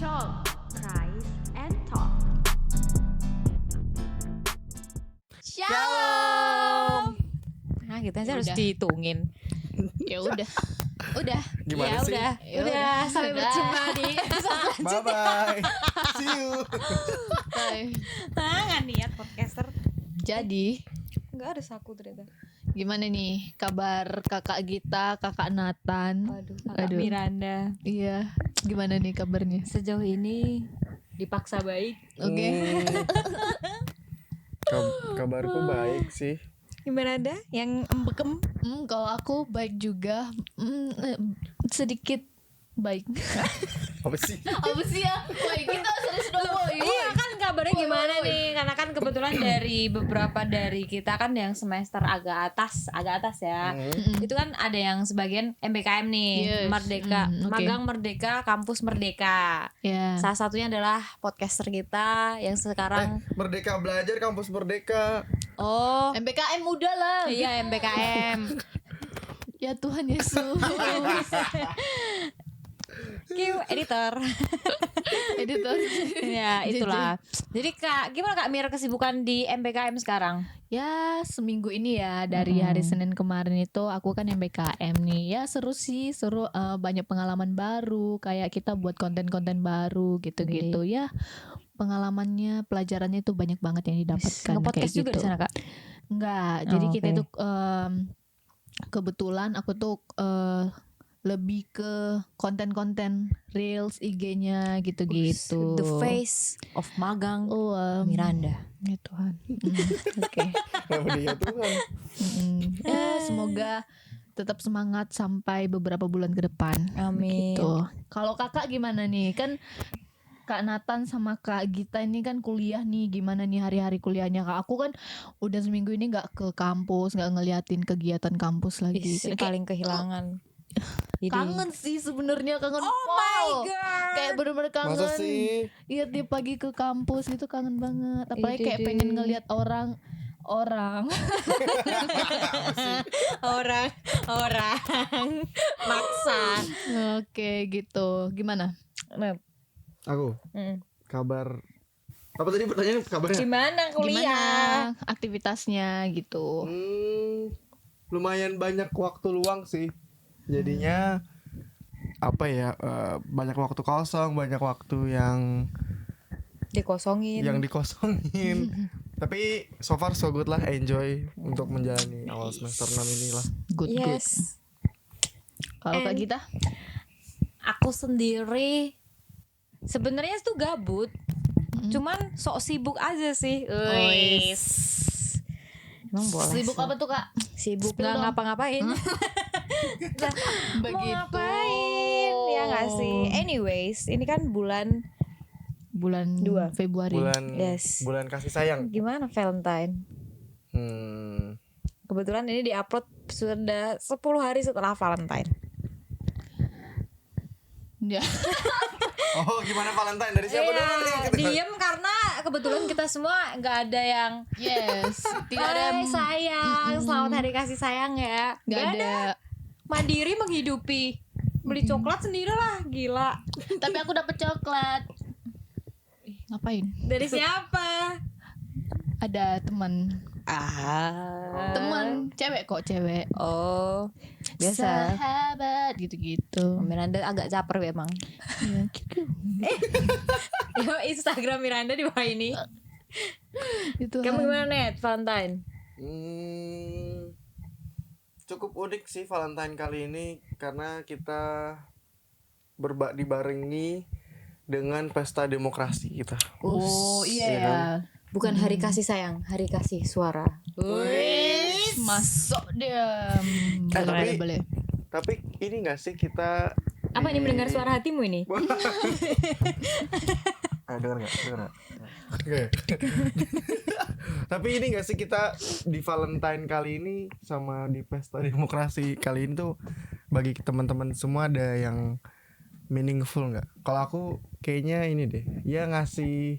Talk, Price, and Talk. Shalom. Nah, kita sih Ya harus udah. dihitungin. Ya udah. Udah. Gimana Ya sih? udah. Ya Udah, udah. sampai Udah. berjumpa di Bye bye. See you. Bye. nggak niat podcaster. Jadi, Nggak ada saku ternyata. gimana nih kabar kakak Gita, kakak Nathan? Kakak Miranda. Iya, gimana nih kabarnya? Sejauh ini dipaksa baik. Oke. Kabarku baik sih. Miranda yang embekem. Kalau aku baik juga, sedikit baik. Apa sih? Apa sih ya? Baik kita serius dong. Iya kan kabarnya Woi, gimana woi. nih? Karena kan kebetulan dari beberapa dari kita kan yang semester agak atas ya. Itu kan ada yang sebagian MBKM nih, Yes. Merdeka, Oke. Magang Merdeka, Kampus Merdeka. Ya. Salah satunya adalah podcaster kita yang sekarang Merdeka Belajar Kampus Merdeka. oh MBKM udah lah. iya MBKM. Ya Tuhan Yesus. Kiu editor. Editor. Ya itulah. Jadi Kak, gimana Kak Mir kesibukan di MBKM sekarang? Ya seminggu ini ya dari hari Senin kemarin itu aku kan MBKM nih. Ya seru sih, seru, banyak pengalaman baru. Kayak kita buat konten-konten baru gitu-gitu ya. Pengalamannya, pelajarannya itu banyak banget yang didapatkan Nge-podcast kayak juga gitu. di sana Kak? Enggak, Oh, jadi kita oke. itu kebetulan aku tuh lebih ke konten-konten reels IG-nya gitu-gitu. The face of Magang Oh, Miranda. ya Tuhan. Oke. Kenapa dia Tuhan? Ya, semoga tetap semangat sampai beberapa bulan ke depan. Amin. Gitu. Kalau kakak gimana nih? Kan Kak Nathan sama Kak Gita ini kan kuliah nih. Gimana nih hari-hari kuliahnya Kak? Aku kan udah seminggu ini gak ke kampus, gak ngeliatin kegiatan kampus lagi. Ih, Kayak paling kehilangan. Jadi- kangen sih sebenarnya, kangen. Oh my Wow. god. Kayak bener-bener kangen. Masa sih? Iya, tiap pagi ke kampus itu kangen banget. Apalagi kayak Idede. pengen ngeliat orang maksa. Oke gitu. Gimana? Aku Mm. kabar. Apa tadi pertanyaan kabarnya? Gimana kuliah? Gimana aktivitasnya gitu? Lumayan banyak waktu luang sih. Jadinya apa ya? Banyak waktu kosong, banyak waktu yang Dikosongin. dikosongin. Tapi so far so good lah, enjoy untuk menjalani awal semester 6 ini lah. Good. Yes. Kalau Kak And- Gita? Aku sendiri sebenarnya tuh gabut. Cuman sok sibuk aja sih. Wis. Emang boleh. Sibuk sih. apa tuh Kak? Sibuk Spill nggak dong. ngapa-ngapain. Mau Begitu. ngapain ya nggak sih? Anyways, ini kan bulan Bulan 2 Februari. Bulan kasih sayang. gimana Valentine. Kebetulan ini diupload sudah 10 hari setelah Valentine. Ya. Oh, gimana Valentine dari siapa dulu nih? Gitu. Diem karena kebetulan kita semua nggak ada yang Yes. Tidak ada. Hai sayang, selamat hari kasih sayang ya. Nggak ada. Mandiri menghidupi. Beli coklat sendiri lah, gila. Tapi aku dapet coklat. Ngapain? Dari siapa? Ada teman. Teman cewek kok, cewek. Oh, biasa. Sahabat gitu-gitu. Miranda agak caper memang. Ya, gitu. Yo, Instagram Miranda di bawah ini. Itu Kamu gimana Net Valentine? Cukup unik sih Valentine kali ini karena kita dibarengi dengan pesta demokrasi kita. Oh iya Iya ya. kan? Bukan hari kasih sayang, hari kasih suara. Masuk dia. tapi- Boleh. Tapi ini gak sih kita Apa ini mendengar suara hatimu ini? dengar nggak? Dengar nggak? Oke. Tapi ini gak sih kita di Valentine kali ini sama di pesta demokrasi kali ini tuh bagi teman-teman semua ada yang meaningful nggak? Kalau aku kayaknya ini deh, ya ngasih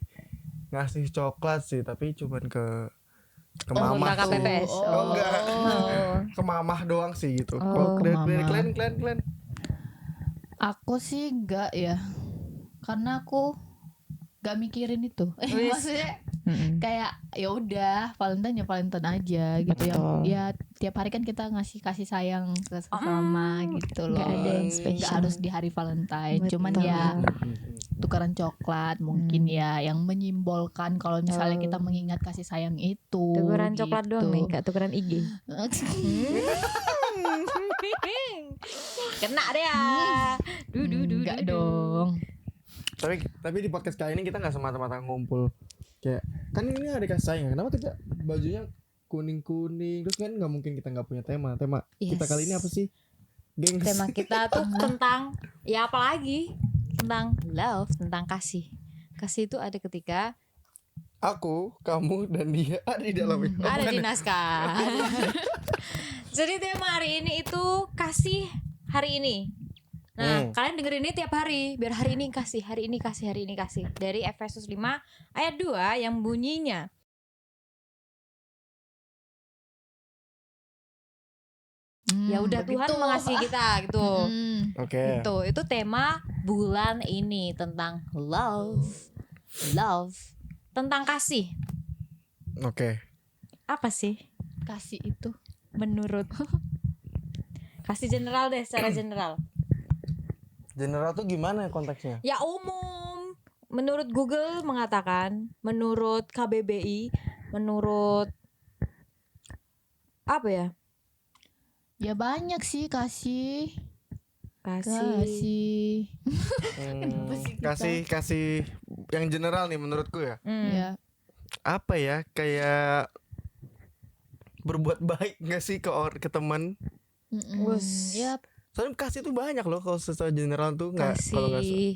coklat sih, tapi cuman ke mamah Kakak sih. PPS. Oh, enggak. Oh. Ke mamah doang sih gitu. Oh, Kalau ke dari mamah. kalian Aku sih enggak ya. Karena aku gak mikirin itu. Wis. Maksudnya Mm-mm. kayak ya udah Valentine ya Valentine aja gitu. Betul. Yang ya tiap hari kan kita ngasih kasih sayang ke sesama gitu loh. nggak ada yang Nggak spesial. harus di hari Valentine. Cuman Betul. ya tukaran coklat mungkin ya yang menyimbolkan kalau misalnya kita mengingat kasih sayang itu. Tukeran coklat doang nih, gitu. gak tukeran IG. Kena deh ya. Enggak dong. Tapi di podcast kali ini kita nggak semata-mata ngumpul kayak kan ini ada kasih sayang. Kenapa kita bajunya kuning-kuning terus kan nggak mungkin kita nggak punya tema kita Yes. kali ini apa sih, gengs? Tema kita tuh tentang ya apalagi tentang love, tentang kasih. Kasih itu ada ketika Aku, kamu dan dia ada di dalam itu. ada di naskah. Jadi tema hari ini itu kasih hari ini. Nah, kalian dengerin ini tiap hari biar hari ini kasih, hari ini kasih, hari ini kasih. Dari Efesus 5 ayat 2 yang bunyinya ya udah Tuhan begitu. mengasihi kita gitu. Oke. Gitu. Itu tema bulan ini tentang love. Love. Tentang kasih. Oke. Apa sih Kasih itu menurut kasih general deh, secara general. General tuh gimana konteksnya? Ya umum. Menurut Google mengatakan, menurut KBBI, menurut apa ya? ya banyak sih kasih. Kasih. Kasih yang general nih menurutku ya. Ya. Apa ya, kayak berbuat baik nggak sih ke teman? Wus. Ya Soalnya kasih tuh banyak loh kalau secara general tuh nggak kalau nggak Kasih.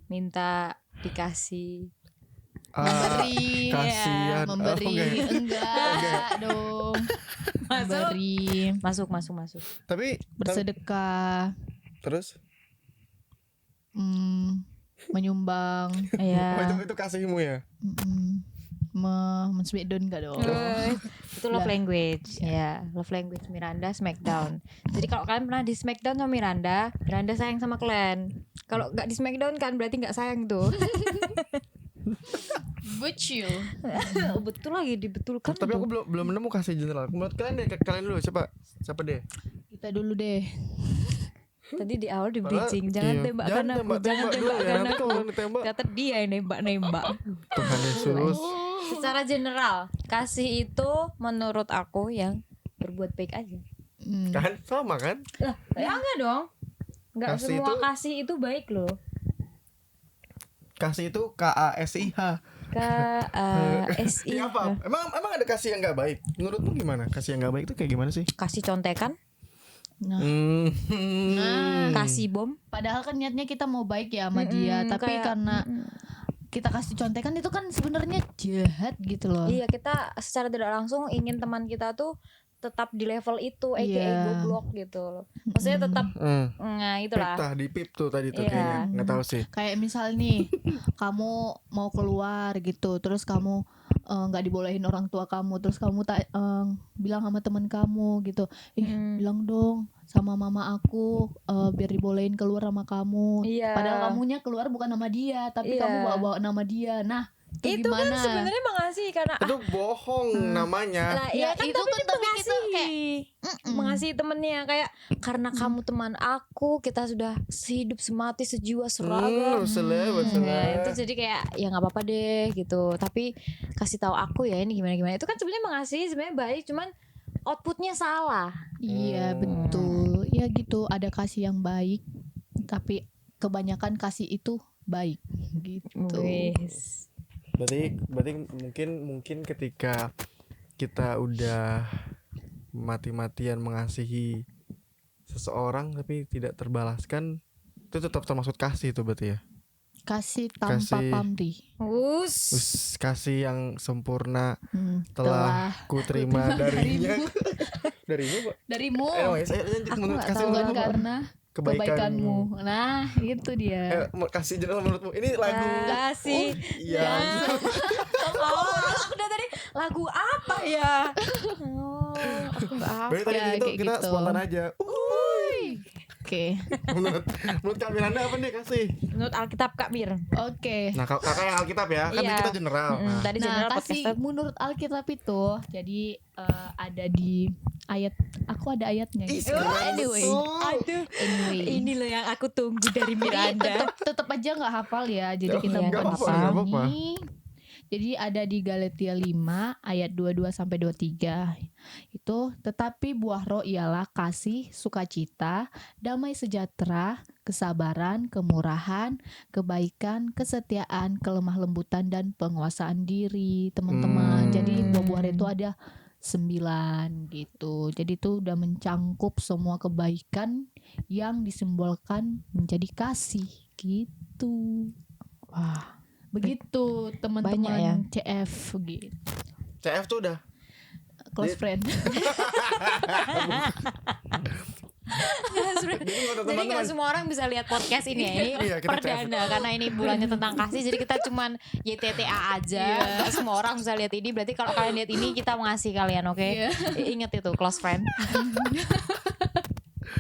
Minta dikasih. memberi kasihan. memberi Oh, enggak dong. Memberi, Masuk. Tapi bersedekah, terus menyumbang, oh, Ya. itu kasihmu ya. men-smackdown enggak dong. Itu love language. Ya, love language Miranda Smackdown. Jadi kalau kalian pernah di Smackdown sama Miranda, Miranda sayang sama kalian. Kalau nggak di Smackdown kan berarti nggak sayang tuh. Bocil. Betul lagi dibetulkan. Tapi tuh. aku belum nemu kasih general. Menurut kalian deh, kalian dulu siapa deh? Kita dulu deh. Tadi di awal di Padahal- bridging, jangan iya. tembak Jangan karena aku, tembak jangan dulu tembak ya, karena nanti aku. kalau ditembak. Kata dia yang nembak. Tuhan Yesus. Secara general, kasih itu menurut aku yang berbuat baik aja. Kan sama kan? Lah, ya enggak dong. Enggak Kasih semua itu- kasih itu baik loh. Kasih itu KASIH. KASI. Iya apa? Emang ada kasih yang nggak baik? Menurutmu gimana? Kasih yang nggak baik itu kayak gimana sih? Kasih contekan, Nah, kasih bom. padahal kan niatnya kita mau baik ya sama dia, tapi kayak- karena kita kasih contekan itu kan sebenarnya jahat gitu loh. Iya, kita secara tidak langsung ingin teman kita tuh tetap di level itu, aka Iya. goblok gitu. Maksudnya tetap nah itulah. Pip di pip tuh tadi tuh Iya. kayaknya nggak tahu sih. Kayak misal nih, kamu mau keluar gitu, terus kamu nggak dibolehin orang tua kamu, terus kamu tak bilang sama teman kamu gitu, bilang dong sama mama aku biar dibolehin keluar sama kamu. Iya. Padahal kamunya keluar bukan nama dia, tapi Iya. kamu bawa nama dia. Nah, itu Itu kan gimana? sebenarnya mengasihi karena Itu bohong namanya. lah, Ya, iya kan itu tapi kan dia tapi kita mengasihi. kayak, Mengasihi temennya kayak karena kamu teman aku, kita sudah sehidup semati sejiwa seragam. Ya, itu jadi kayak ya nggak apa-apa deh gitu. Tapi kasih tahu aku ya ini gimana. Itu kan sebenarnya mengasihi, sebenarnya baik, cuman outputnya salah. Iya betul. Ya gitu, ada kasih yang baik, tapi kebanyakan kasih itu baik gitu. Wes. Berarti mungkin ketika kita udah mati-matian mengasihi seseorang tapi tidak terbalaskan, itu tetap termasuk kasih itu berarti ya. Kasih tanpa Kasih. pamrih. Terus kasih yang sempurna Telah telah ku terima darinya. Darimu Pak. darimu Saya lanjut Aku menurut nggak kasih tahu bukan menurutmu, Pak. karena kebaikanmu. Nah, itu dia. Kasih general menurutmu ini lagu Kasih. iya. Oh, aku udah tadi lagu apa ya? Oh, aku nggak Berarti tadi Ya, itu kayak kita gitu. spontan aja. Oke. Oke. Menurut Kak Miranda apa nih kasih? Menurut Alkitab Kak Mir. Oke. Nah, kakak yang Alkitab ya, kan Iya. kita general. Nah, Tadi Nah, general kasih podcaster. menurut Alkitab itu, jadi ada di ayat, aku ada ayatnya. Gitu. Anyway, Ini loh yang aku tunggu dari Miranda. tetap aja nggak hafal ya. Jadi kita Iya, buka nggak di apa-apa, nggak apa-apa. sini. Jadi ada di Galatia 5 ayat 22 sampai 23. Itu tetapi buah roh ialah kasih, sukacita, damai sejahtera, kesabaran, kemurahan, kebaikan, kesetiaan, kelemah lembutan dan penguasaan diri, teman-teman. Jadi buah-buah roh itu ada 9 gitu. Jadi itu udah mencangkup semua kebaikan yang disimbolkan menjadi kasih gitu. Wah, Begitu teman-teman Banyak ya. CF gitu. CF tuh udah Close friend. jadi untuk jadi teman-teman. nggak semua orang bisa lihat podcast ini ya. Ini Iya, kita perdana karena ini bulannya tentang kasih. Jadi kita cuman YTTA aja. Nggak semua orang bisa lihat ini. Berarti kalau kalian lihat ini kita mengasihi kalian, oke? Iya. Ingat itu close friend.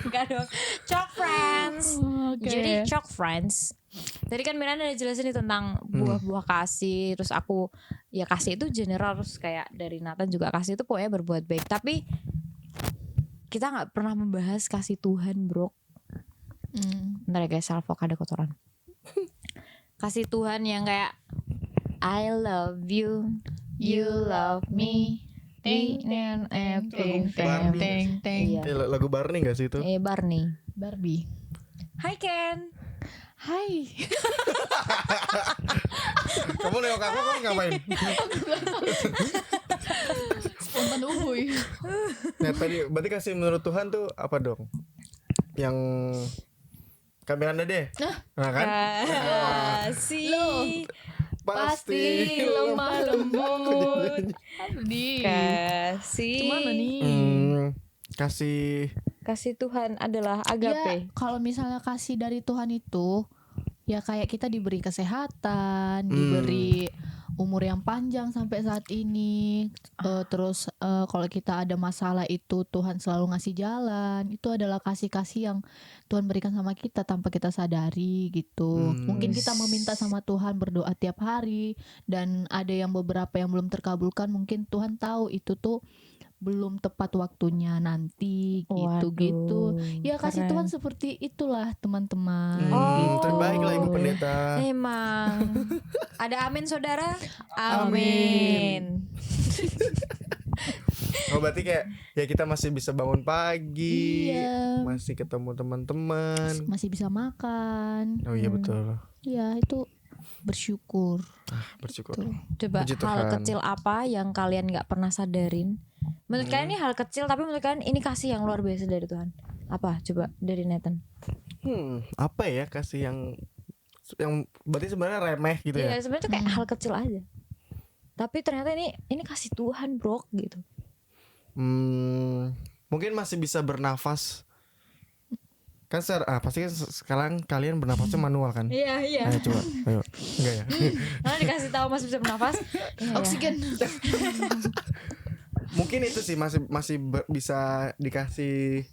Enggak dong. Chalk friends. Oke. Jadi chalk friends. Tadi kan Miranda udah jelasin nih tentang buah-buah kasih. Terus aku ya kasih itu general, terus kayak dari Nathan juga kasih itu pokoknya berbuat baik. Tapi kita nggak pernah membahas kasih Tuhan, bro. Bentar ya guys, salvo ada kotoran. Kasih Tuhan yang kayak I love you, you love me, Ting, and ting, Barbie. ting, ting. Iya. Lagu Barney gak sih itu? Barney. Barbie. Hai Ken. Hai. Kamu nengok aku kan ngapain? Spontan uhuy. Nah tadi berarti kasih menurut Tuhan tuh apa dong? Yang Kak Miranda deh. Nah kan? Kasih. Pasti lemah lembut. Di. Kasih. Gimana nih? Kasih Kasih Tuhan adalah agape. Ya, kalau misalnya kasih dari Tuhan itu ya kayak kita diberi kesehatan, diberi umur yang panjang sampai saat ini. Terus kalau kita ada masalah itu Tuhan selalu ngasih jalan. Itu adalah kasih-kasih yang Tuhan berikan sama kita tanpa kita sadari gitu. Mungkin kita meminta sama Tuhan, berdoa tiap hari, dan ada yang beberapa yang belum terkabulkan. Mungkin Tuhan tahu itu tuh belum tepat waktunya nanti gitu-gitu. Ya kasih Tuhan seperti itulah teman-teman. Gitu. terbaik lah Ibu Pendeta. Emang. Ada amin saudara? Amin. Oh berarti kayak ya kita masih bisa bangun pagi, Iya. masih ketemu teman-teman. Masih bisa makan. Oh iya betul. Ya itu bersyukur. Bersyukur. Coba Puji hal Tuhan. kecil apa yang kalian gak pernah sadarin? Menurut kalian ini hal kecil, tapi menurut kalian ini kasih yang luar biasa dari Tuhan. Apa? Coba dari Nathan. Apa ya kasih yang berarti sebenarnya remeh gitu ya? Iya, sebenarnya tuh kayak hal kecil aja. Tapi ternyata ini kasih Tuhan, bro, gitu. Mungkin masih bisa bernafas. Kan pasti kan sekarang kalian bernafasnya manual kan? Iya, iya. Ayo coba, ayo. Enggak ya? Karena dikasih tahu masih bisa bernafas. Oksigen. Mungkin itu sih masih bisa dikasih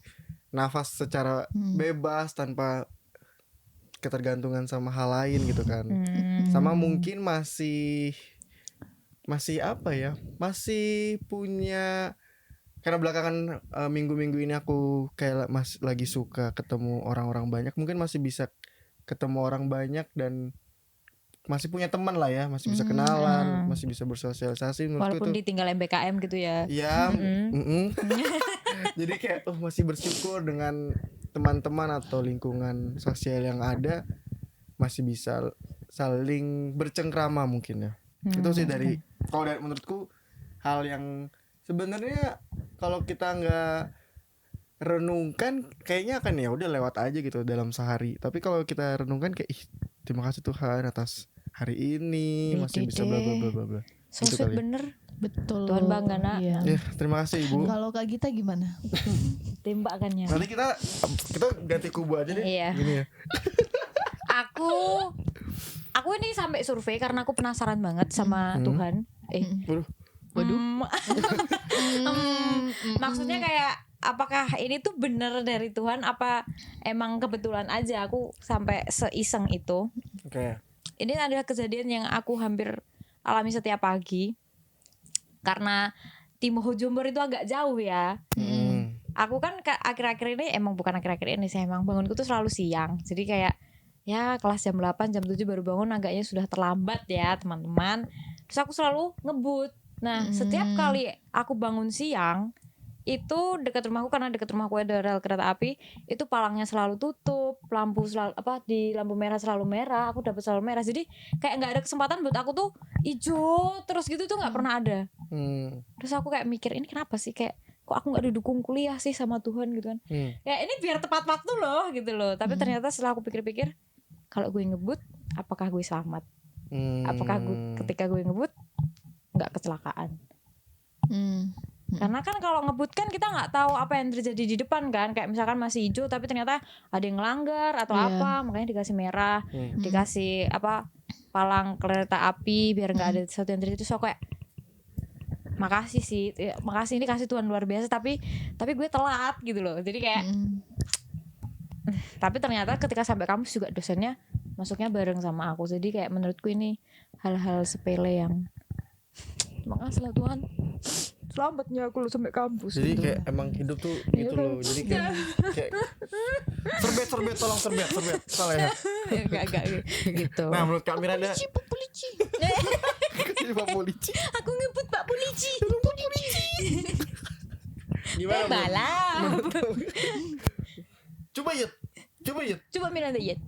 nafas secara bebas tanpa ketergantungan sama hal lain gitu kan. Sama mungkin masih apa ya? Masih punya, karena belakangan minggu-minggu ini aku kayak lagi suka ketemu orang-orang banyak. Mungkin masih bisa ketemu orang banyak dan masih punya teman lah ya, masih bisa kenalan, masih bisa bersosialisasi. Menurutku Walaupun itu ditinggal MBKM gitu ya. ya, jadi kayak masih bersyukur dengan teman-teman atau lingkungan sosial yang ada, masih bisa saling bercengkrama mungkin ya. Itu sih kalau dari menurutku hal yang sebenarnya kalau kita nggak renungkan kayaknya akan ya udah lewat aja gitu dalam sehari. Tapi kalau kita renungkan kayak terima kasih Tuhan atas hari ini masih bisa bla bla bla bla bla. So Gitu sweet kali. bener. Betul. Tuhan bangga, Nak. Iya. Ya, terima kasih Ibu. Kalau Kak Gita gimana? Tembakannya. Nanti kita ganti kubu aja deh. Iya. Gini ya. Aku ini sampai survei karena aku penasaran banget sama Tuhan. Waduh. Maksudnya kayak apakah ini tuh bener dari Tuhan apa emang kebetulan aja aku sampai seiseng itu. Oke. Ini adalah kejadian yang aku hampir alami setiap pagi. Karena Timoho Jombor itu agak jauh ya. Aku kan akhir-akhir ini emang bukan akhir-akhir ini sih, emang bangunku tuh selalu siang. Jadi kayak ya kelas jam 8 jam 7 baru bangun, agaknya sudah terlambat ya teman-teman. Terus aku selalu ngebut. Nah setiap kali aku bangun siang itu dekat rumahku, karena dekat rumahku ada rel kereta api, itu palangnya selalu tutup, lampu selalu di lampu merah selalu merah, aku dapat selalu merah. Jadi kayak nggak ada kesempatan buat aku tuh hijau terus gitu tuh nggak pernah ada. Terus aku kayak mikir ini kenapa sih, kayak kok aku nggak didukung kuliah sih sama Tuhan gitu kan. Ya ini biar tepat waktu loh gitu loh. Tapi ternyata setelah aku pikir-pikir, kalau gue ngebut apakah gue selamat? Apakah ketika gue ngebut nggak kecelakaan? Karena kan kalau ngebut kan kita nggak tahu apa yang terjadi di depan kan. Kayak misalkan masih hijau tapi ternyata ada yang ngelanggar atau apa, makanya dikasih merah, dikasih apa palang kereta api biar nggak ada sesuatu yang terjadi. Terus aku kayak makasih sih, makasih, ini kasih Tuhan luar biasa, tapi gue telat gitu loh. Jadi kayak tapi ternyata ketika sampai kampus juga dosennya masuknya bareng sama aku. Jadi kayak menurutku ini hal-hal sepele yang makasih lah Tuhan, selamatnya aku lo sampai kampus. Jadi kayak emang hidup tuh gitu loh. Jadi kayak serbet tolong serbet salah ya. Enggak gitu. Nah menurut Kak Miranda, Polisi. Pak polisi Aku ngebut Pak Polisi. gimana? Balap. Coba Yud. Coba Miranda Yet.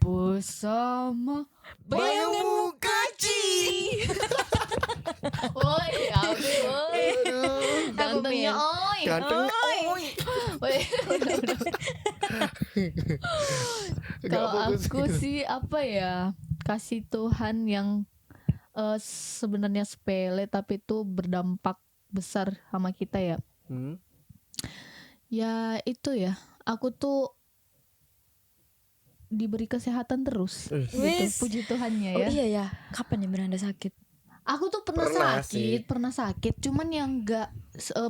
Bersama Bayanganmu kaci. woi Abi woi gantengnya oi Ganteng. Woi, kalau fokus aku gitu. sih apa ya, kasih Tuhan yang sebenarnya sepele tapi itu berdampak besar sama kita ya. Ya itu ya, aku tuh diberi kesehatan terus gitu. Wis. Puji Tuhannya Oh ya. iya ya. Kapan ya Miranda sakit? Aku tuh pernah sakit, cuman yang enggak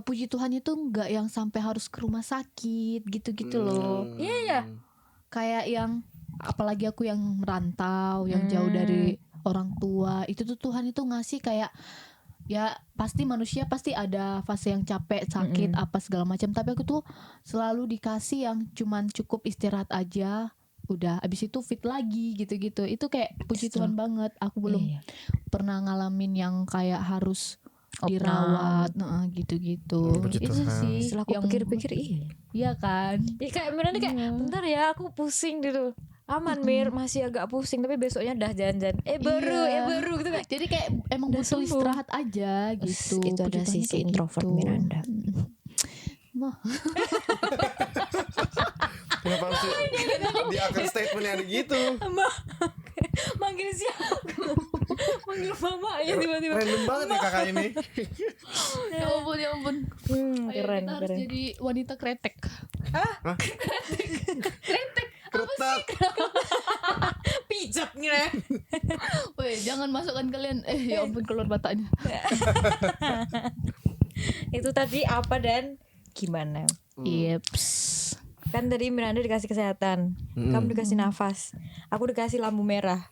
puji Tuhan itu enggak yang sampai harus ke rumah sakit gitu-gitu loh. Iya ya. Kayak yang apalagi aku yang merantau, yang jauh dari orang tua, itu tuh Tuhan itu ngasih kayak ya pasti manusia pasti ada fase yang capek, sakit, apa segala macam, tapi aku tuh selalu dikasih yang cuman cukup istirahat aja, udah abis itu fit lagi gitu-gitu. Itu kayak puji Tuhan banget. Aku belum pernah ngalamin yang kayak harus dirawat, gitu-gitu. Puji Itu Tuhan. sih Setelah aku yang pikir-pikir iya kan. ya kayak Miranda kayak bentar ya aku pusing gitu. Aman Mir, masih agak pusing tapi besoknya udah jalan-jalan. Baru gitu kan. Jadi kayak emang Udah butuh sembuh. istirahat aja gitu. Itu ada Puji Tuhan sisi kayak introvert gitu. Miranda. Mah. Kenapa harus di akhir statementnya ada gitu? Manggil siapa? Manggil mama ya tiba-tiba. Random banget ya kakak ini. Ya ampun. Ayo, Keren, kita harus keren. jadi wanita kretek. Keretak. Pijat nih. Woi, jangan masukkan kalian. Ya ampun, keluar matanya. Itu tadi apa dan gimana? Yeps. Kan tadi Miranda dikasih kesehatan, kamu dikasih nafas, aku dikasih lampu merah.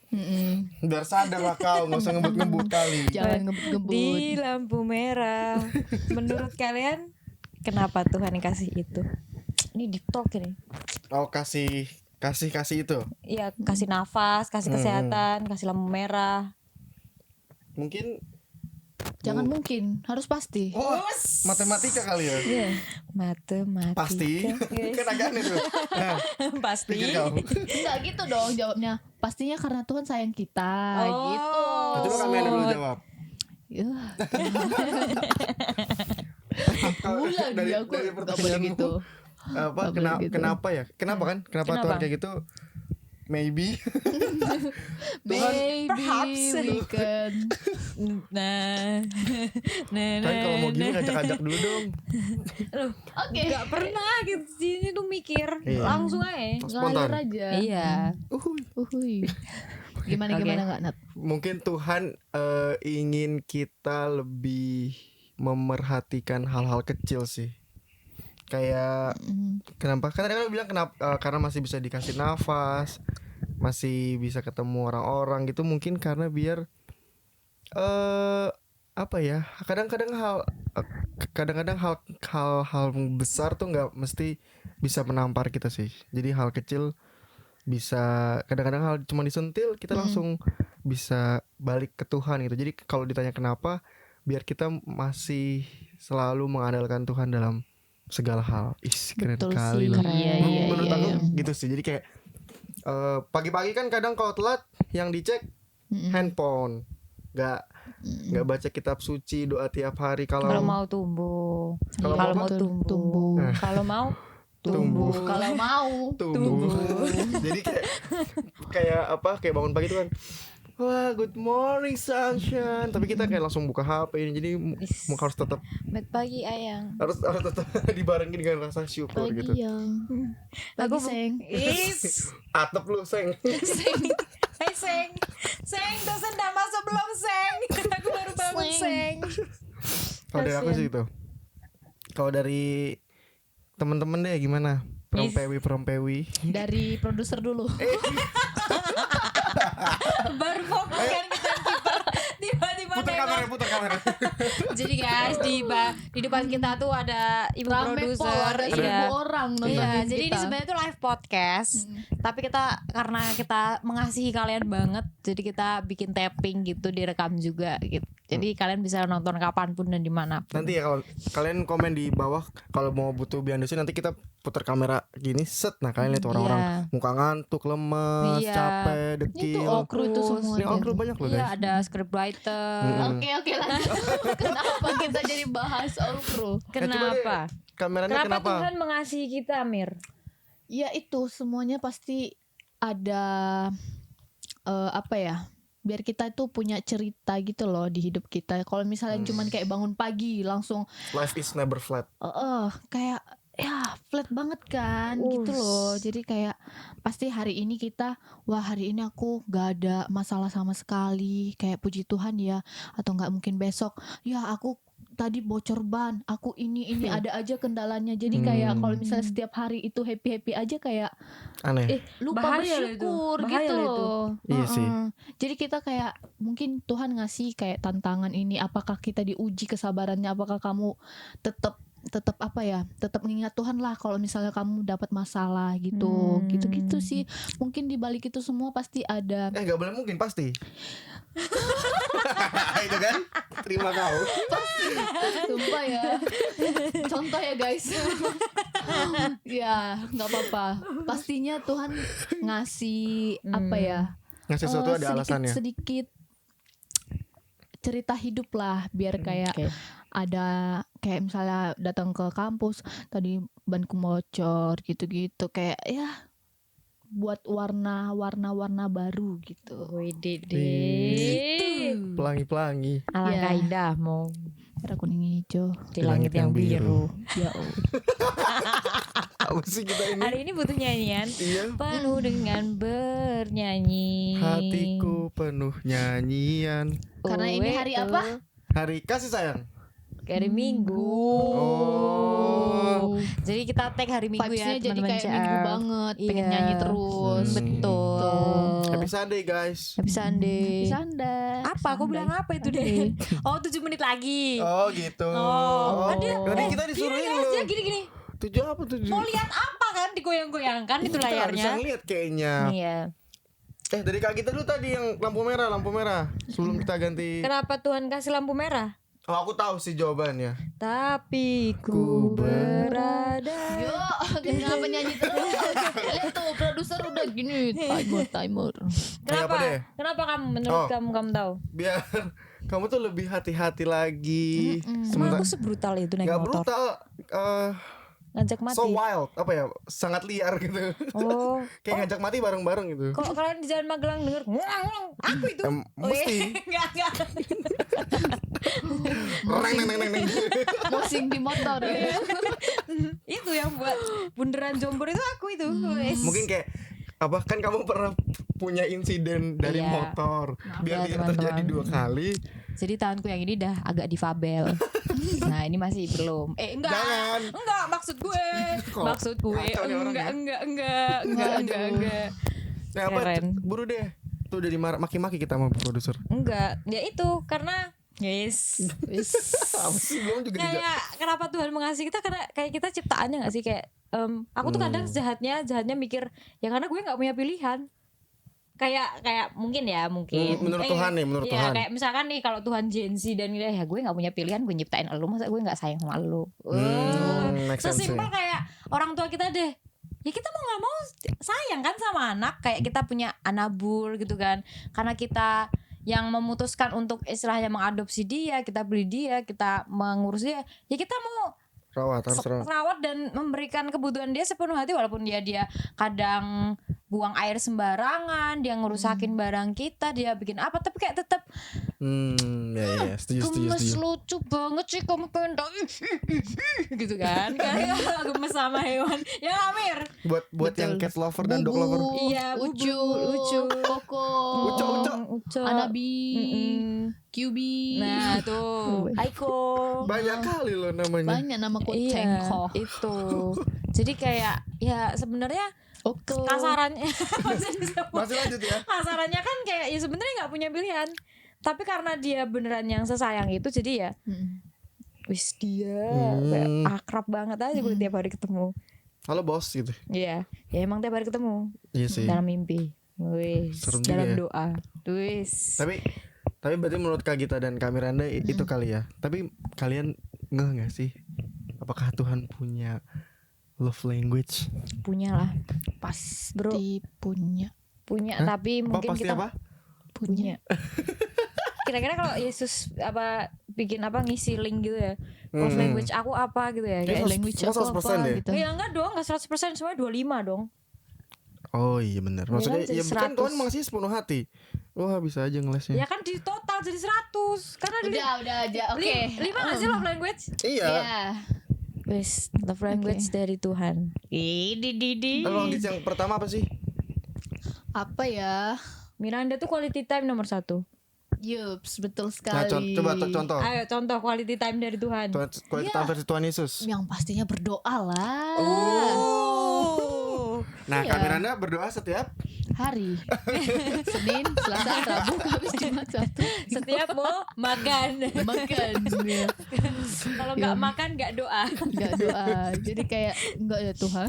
Biar sadar lah kau, nggak usah ngebut-ngebut kali. Jangan ngebut-ngebut. Di lampu merah. Menurut kalian kenapa Tuhan yang kasih itu? Ini deep talk ini. Oh kasih itu. Iya, kasih nafas, kasih kesehatan, kasih lampu merah. Mungkin. Jangan mungkin, harus pasti. Oh, matematika kali ya. Iya, matematika. Pasti. Kan agak aneh tuh. Nah, Pasti. pikir kau. Enggak gitu dong jawabnya. Pastinya karena Tuhan sayang kita gitu. Coba kami ada dulu jawab. Ya, Kau- dari aku dari nggak boleh pertanyaanmu, gitu. Apa Nggak boleh gitu. kenapa ya? Kenapa kan? Kenapa Kenapa? Tuhan kayak gitu? Maybe. Maybe Perhaps. we can. Nah. Kan kalau mau gini ngajak-ngajak dulu dong. Oke. Gak pernah gitu sini tuh mikir, Iya. langsung aja. Spontan. Ngalir aja. Iya. Uhuy. Gimana Oke. Nat? Mungkin Tuhan ingin kita lebih memerhatikan hal-hal kecil sih. Kayak kenapa? Karena kan bilang kenapa? Karena masih bisa dikasih nafas, masih bisa ketemu orang-orang gitu. Mungkin karena biar apa ya? Kadang-kadang hal besar tuh nggak mesti bisa menampar kita sih. Jadi hal kecil bisa kadang-kadang hal cuma disentil kita langsung bisa balik ke Tuhan gitu. Jadi kalau ditanya kenapa, biar kita masih selalu mengandalkan Tuhan dalam segala hal. Keren Betul kali sih. lah. Iya, Menurut aku iya. gitu sih. Jadi kayak pagi-pagi kan kadang kalau telat yang dicek handphone, nggak baca kitab suci, doa tiap hari. Kalau Kalau mau tumbuh, Kalau kalau mau mau tumbuh, kalau mau tumbuh. Kalau mau tumbuh. Jadi kayak bangun pagi itu kan, wah good morning sunshine, tapi kita kayak langsung buka HP ini. Jadi harus tetap Selamat pagi ayang. harus tetap dibarengin dengan rasa syukur pagi gitu. yang Aku pagi seng. Atep lu seng. Hai Seng, dosen udah masuk belum Seng? Aku baru bangun Seng. Kalau dari aku sih itu. Kalau dari temen-temen deh gimana? Perempewi. Dari produser dulu. Baru fokus kan kita tiba-tiba nengok. Putar kamera. Jadi guys di depan kita tuh ada ibu Rame produser, ada 1000 orang nontonin Iya, jadi ini kita. sebenarnya tuh live podcast. Tapi kita karena kita mengasihi kalian banget, jadi kita bikin tapping gitu, direkam juga gitu. Jadi kalian bisa nonton kapanpun dan dimanapun. Nanti ya kalau kalian komen di bawah kalau mau butuh behind the scene, nanti kita putar kamera gini set. Nah kalian lihat orang-orang Iya. muka ngantuk, lemes, Iya. capek, Itu dekil. okru itu semua. Ini okru banyak loh Iya, guys. ada scriptwriter. Oke lanjut. Kenapa kita jadi bahas okru? Kenapa? Kameranya Kenapa kenapa? Tuhan mengasihi kita, Mir? Ya itu semuanya pasti ada apa ya? Biar kita itu punya cerita gitu loh di hidup kita. Kalau misalnya cuman kayak bangun pagi langsung Life is never flat. kayak ya flat banget kan gitu loh. Jadi kayak pasti hari ini kita hari ini aku gak ada masalah sama sekali, kayak puji Tuhan ya. Atau gak mungkin besok ya aku tadi bocor ban, aku ini ada aja kendalanya. Jadi kayak kalau misalnya setiap hari itu happy aja kayak Aneh. lupa Bahaya loh itu. bersyukur Bahaya gitu loh itu. loh. Iya sih. Jadi kita kayak mungkin Tuhan ngasih kayak tantangan ini, apakah kita diuji kesabarannya, apakah kamu tetap apa ya, tetap mengingat Tuhan lah kalau misalnya kamu dapat masalah gitu. Gitu sih. Mungkin di balik itu semua pasti ada Gak boleh mungkin pasti. Itu kan terima kau. sumpah ya. Contoh ya guys. Ya, nggak apa-apa. Pastinya Tuhan ngasih apa ya? Ngasih sesuatu ada alasannya. Sedikit cerita hidup lah, biar kayak ada kayak misalnya datang ke kampus tadi banku bocor gitu-gitu, kayak ya buat warna baru gitu. Pelangi-pelangi. Alangkah Ya. indahmu Merah kuning hijau di langit yang biru. ya Allah. Apa sih kita ini? Hari ini butuh nyanyian Iya. penuh dengan bernyanyi. Hatiku penuh nyanyian. Karena ini hari apa? Hari kasih sayang. Hari Minggu. Oh. Jadi kita tag hari Minggu ya Vibes-nya jadi teman-teman kayak CR. minggu banget, pengen Iya. nyanyi terus. Betul. Happy Sunday guys. Happy Sunday. Sanda. Apa? Aku bilang apa itu deh? Oh 7 menit lagi. Oh gitu. Oh, ada. Tadi kita disuruh Gini ini aja loh. gini. Tujuh apa tujuh? Mau lihat apa kan digoyang-goyangkan itu Kita nggak bisa layarnya. ngeliat kayaknya. Iya. Dari kak kita dulu tadi yang lampu merah. Sebelum kita ganti. Kenapa Tuhan kasih lampu merah? Oh aku tahu sih jawabannya. Tapi ku berada. Yuk, kenapa nyanyi terus? Lihat tuh produser udah gini, timer. Kenapa? Apa deh? Kenapa kamu menurut Oh. kamu tahu? Biar kamu tuh lebih hati-hati lagi. Emang aku sebrutal itu naik Gak motor. brutal. Ngajak mati. So wild. Apa ya? Sangat liar gitu. Oh. Kayak ngajak mati bareng-bareng gitu. Kok kalian di Jalan Magelang denger nguang, aku itu. Mesti. Enggak. Neng. Mosing di motor ya. Itu yang buat bundaran Jombor itu aku itu. Wes. Mungkin kayak apa kan kamu pernah punya insiden dari Iya. motor biar ya, tidak terjadi teman-teman. 2 kali. Jadi tanganku yang ini udah agak difabel. Nah ini masih belum. Enggak. Jangan. Enggak maksud gue. Kok Maksud gue. kacau nih orang ya. Enggak. Nah, apa? Keren. Buru deh. Tuh udah maki-maki kita sama produser. Enggak. Ya itu karena yes. Apa sih belum juga dijawab. Kayak kenapa Tuhan mengasihi kita karena kayak kita ciptaannya nggak sih kayak aku tuh kadang jahatnya mikir ya karena gue nggak punya pilihan. Kayak mungkin Menurut Tuhan nih, menurut Tuhan. Kayak misalkan nih kalau Tuhan Gen Z dan ya gue nggak punya pilihan, gue nyiptain elu, masa gue nggak sayang sama elu. Make sense Sesimpel sih. kayak orang tua kita deh, ya kita mau nggak mau sayang kan sama anak, kayak kita punya anabul gitu kan, karena kita yang memutuskan untuk istilahnya mengadopsi dia, kita beli dia, kita mengurus dia, ya kita mau Harus rawat. rawat dan memberikan kebutuhan dia sepenuh hati, walaupun dia kadang buang air sembarangan, dia ngerusakin barang kita, dia bikin apa, tapi kayak tetap Ya, setuju. gemes, lucu banget sih kamu pendek gitu kan. Kayak gemes sama hewan. Ya Amir. Buat yang cat lover dan dog Bubu, lover. Iya, Bubu, Ucu, Ucu. Koko, Uco. Anabi, Mm-mm. QB. Nah tuh Aiko. Banyak kali loh namanya. Banyak nama Iya Cengko. itu. Jadi kayak ya sebenarnya Oko. kasarannya Masih lanjut ya. kasarannya kan kayak ya sebenarnya nggak punya pilihan, tapi karena dia beneran yang sesayang itu, jadi ya wis dia kayak akrab banget aja gue tiap hari ketemu. Halo bos gitu. Iya, ya emang tiap hari ketemu Iya sih. dalam mimpi, wis Serem juga dalam ya. doa, wis. Tapi berarti menurut Kak Gita dan Kak Miranda itu kali ya. Tapi kalian ngeh nggak sih? Apakah Tuhan punya love language? Punya lah, Pasti punya. Hah? tapi Apa mungkin pasti kita apa? punya. Kira-kira kalau Yesus bikin ngisi link gitu ya, love language aku apa gitu ya, kayak Language Semua aku 100% apa deh. gitu. ya enggak dong, enggak 100%, semuanya 25 dong. Oh iya benar. Maksudnya kan jadi ya bukan 100. Tuhan masih sepenuh hati. Wah bisa aja ngelesnya. Ya kan di total jadi 100. Karena Udah aja. Oke. 5 nggak sih love language? Iya. Iya. Wes, love language dari Tuhan. Didi. Love language yang pertama apa sih? Apa ya? Miranda tuh quality time nomor 1. Yups, betul Nah, sekali. coba contoh. Ayo contoh quality time dari Tuhan. Quality Iya. time versi Tuhan Yesus. Yang pastinya berdoa lah. Oh. Nah, Iya. Kak Miranda berdoa setiap Hari. Senin, Selasa, Rabu, Kamis, Jumat, Sabtu. Setiap mau makan. Makan. Ya. Kalau nggak makan nggak doa. Nggak doa. Jadi kayak enggak ya Tuhan.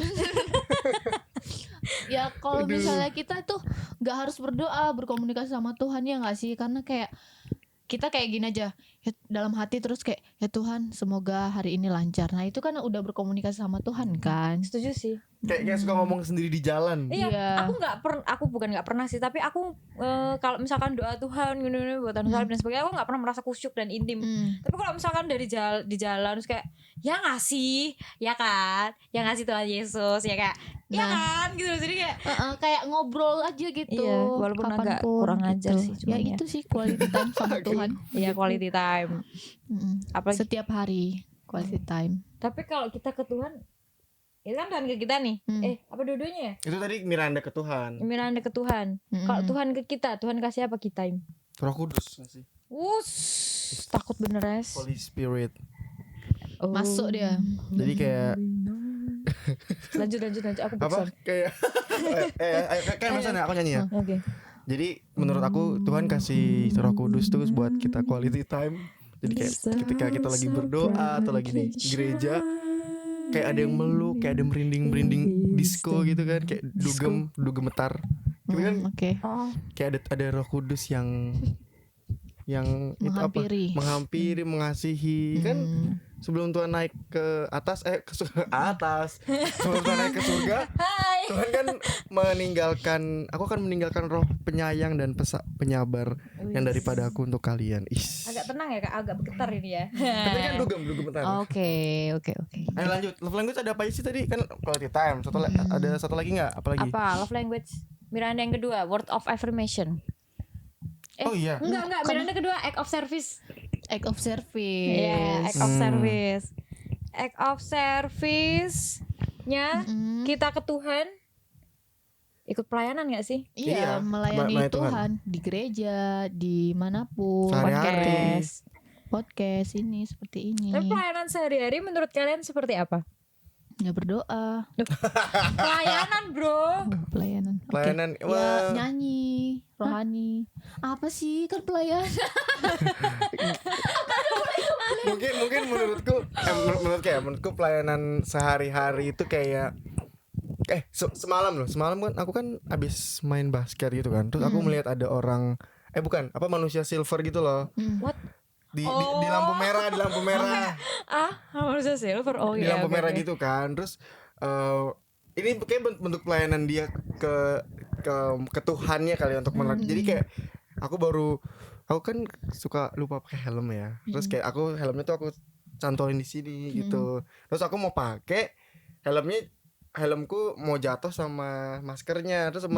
Ya kalau misalnya kita tuh nggak harus berdoa, berkomunikasi sama Tuhan, ya nggak sih? Karena kayak kita kayak gini aja ya, dalam hati terus kayak ya Tuhan semoga hari ini lancar. Nah itu kan udah berkomunikasi sama Tuhan kan. Setuju sih. kayak suka ngomong sendiri di jalan. Iya, Iya. aku bukan nggak pernah sih, tapi aku kalau misalkan doa Tuhan gini buat Tuhan dan sebagainya, aku nggak pernah merasa kusyuk dan intim. Tapi kalau misalkan di jalan terus kayak ya ngasih, ya kan, ya ngasih Tuhan Yesus, ya kayak, ya Nah. kan, gitu. Jadi Kayak ngobrol aja gitu. Iya, walaupun agak kapanpun kurang ajar gitu. sih Ya cuman ya. itu sih quality time sama Tuhan. ya quality time. Apalagi Setiap hari quality time. tapi kalau kita ke Tuhan, itu kan Tuhan ke kita nih. Apa dua-duanya ya? Itu tadi Miranda ke Tuhan. Miranda ke Tuhan. Kalau Tuhan ke kita, Tuhan kasih apa kita? Roh Kudus nggak sih? Takut bener es. Holy Spirit. Oh. Masuk dia. Jadi kayak lanjut aku apa? bosan. Kayak kayak misalnya aku nyanyi ya. Oke. Jadi menurut aku Tuhan kasih Roh Kudus tuh buat kita quality time. Jadi kayak ketika kita lagi berdoa atau lagi di gereja, kayak ada yang meluk, kayak ada merinding disco gitu kan, kayak dugem gemetar. Gitu kan, Oke. Oh. kayak ada Roh Kudus yang itu apa? Menghampiri. Menghampiri, mengasihi kan. Sebelum Tuhan naik ke atas atas sebelum Tuhan naik ke surga, Tuhan kan aku akan meninggalkan roh penyayang dan penyabar yang daripada aku untuk kalian. Agak tenang ya Kak, agak bergetar ini ya. Tapi kan dugem bentar. Oke. Ayo lanjut. Love language ada apa sih tadi? Kan quality time. Ada satu lagi nggak? Apa lagi? Apa love language? Miranda yang kedua, word of affirmation. Oh iya. Enggak, Miranda kedua act of service. Act of service. Iya, act of service. Act of service-nya kita ke Tuhan ikut pelayanan gak sih? Iya, melayani melayani Tuhan. Tuhan di gereja, di manapun. Sehari-hari. Podcast. podcast ini seperti ini. Tapi pelayanan sehari-hari menurut kalian seperti apa? Ya berdoa. Pelayanan bro. Pelayanan. Oke. Pelayanan, Ya wah. nyanyi, rohani. Apa sih kan pelayanan? mungkin menurutku pelayanan sehari-hari itu kayak semalam kan aku kan abis main basket gitu kan, terus aku melihat ada orang manusia silver gitu loh. What? Di lampu merah Manusia silver. di lampu merah gitu kan, terus ini kayak bentuk pelayanan dia ke Tuhannya kali untuk jadi kayak aku kan suka lupa pakai helm ya, terus kayak helmnya tuh aku cantolin di sini gitu, terus aku mau pakai helmku mau jatuh sama maskernya, terus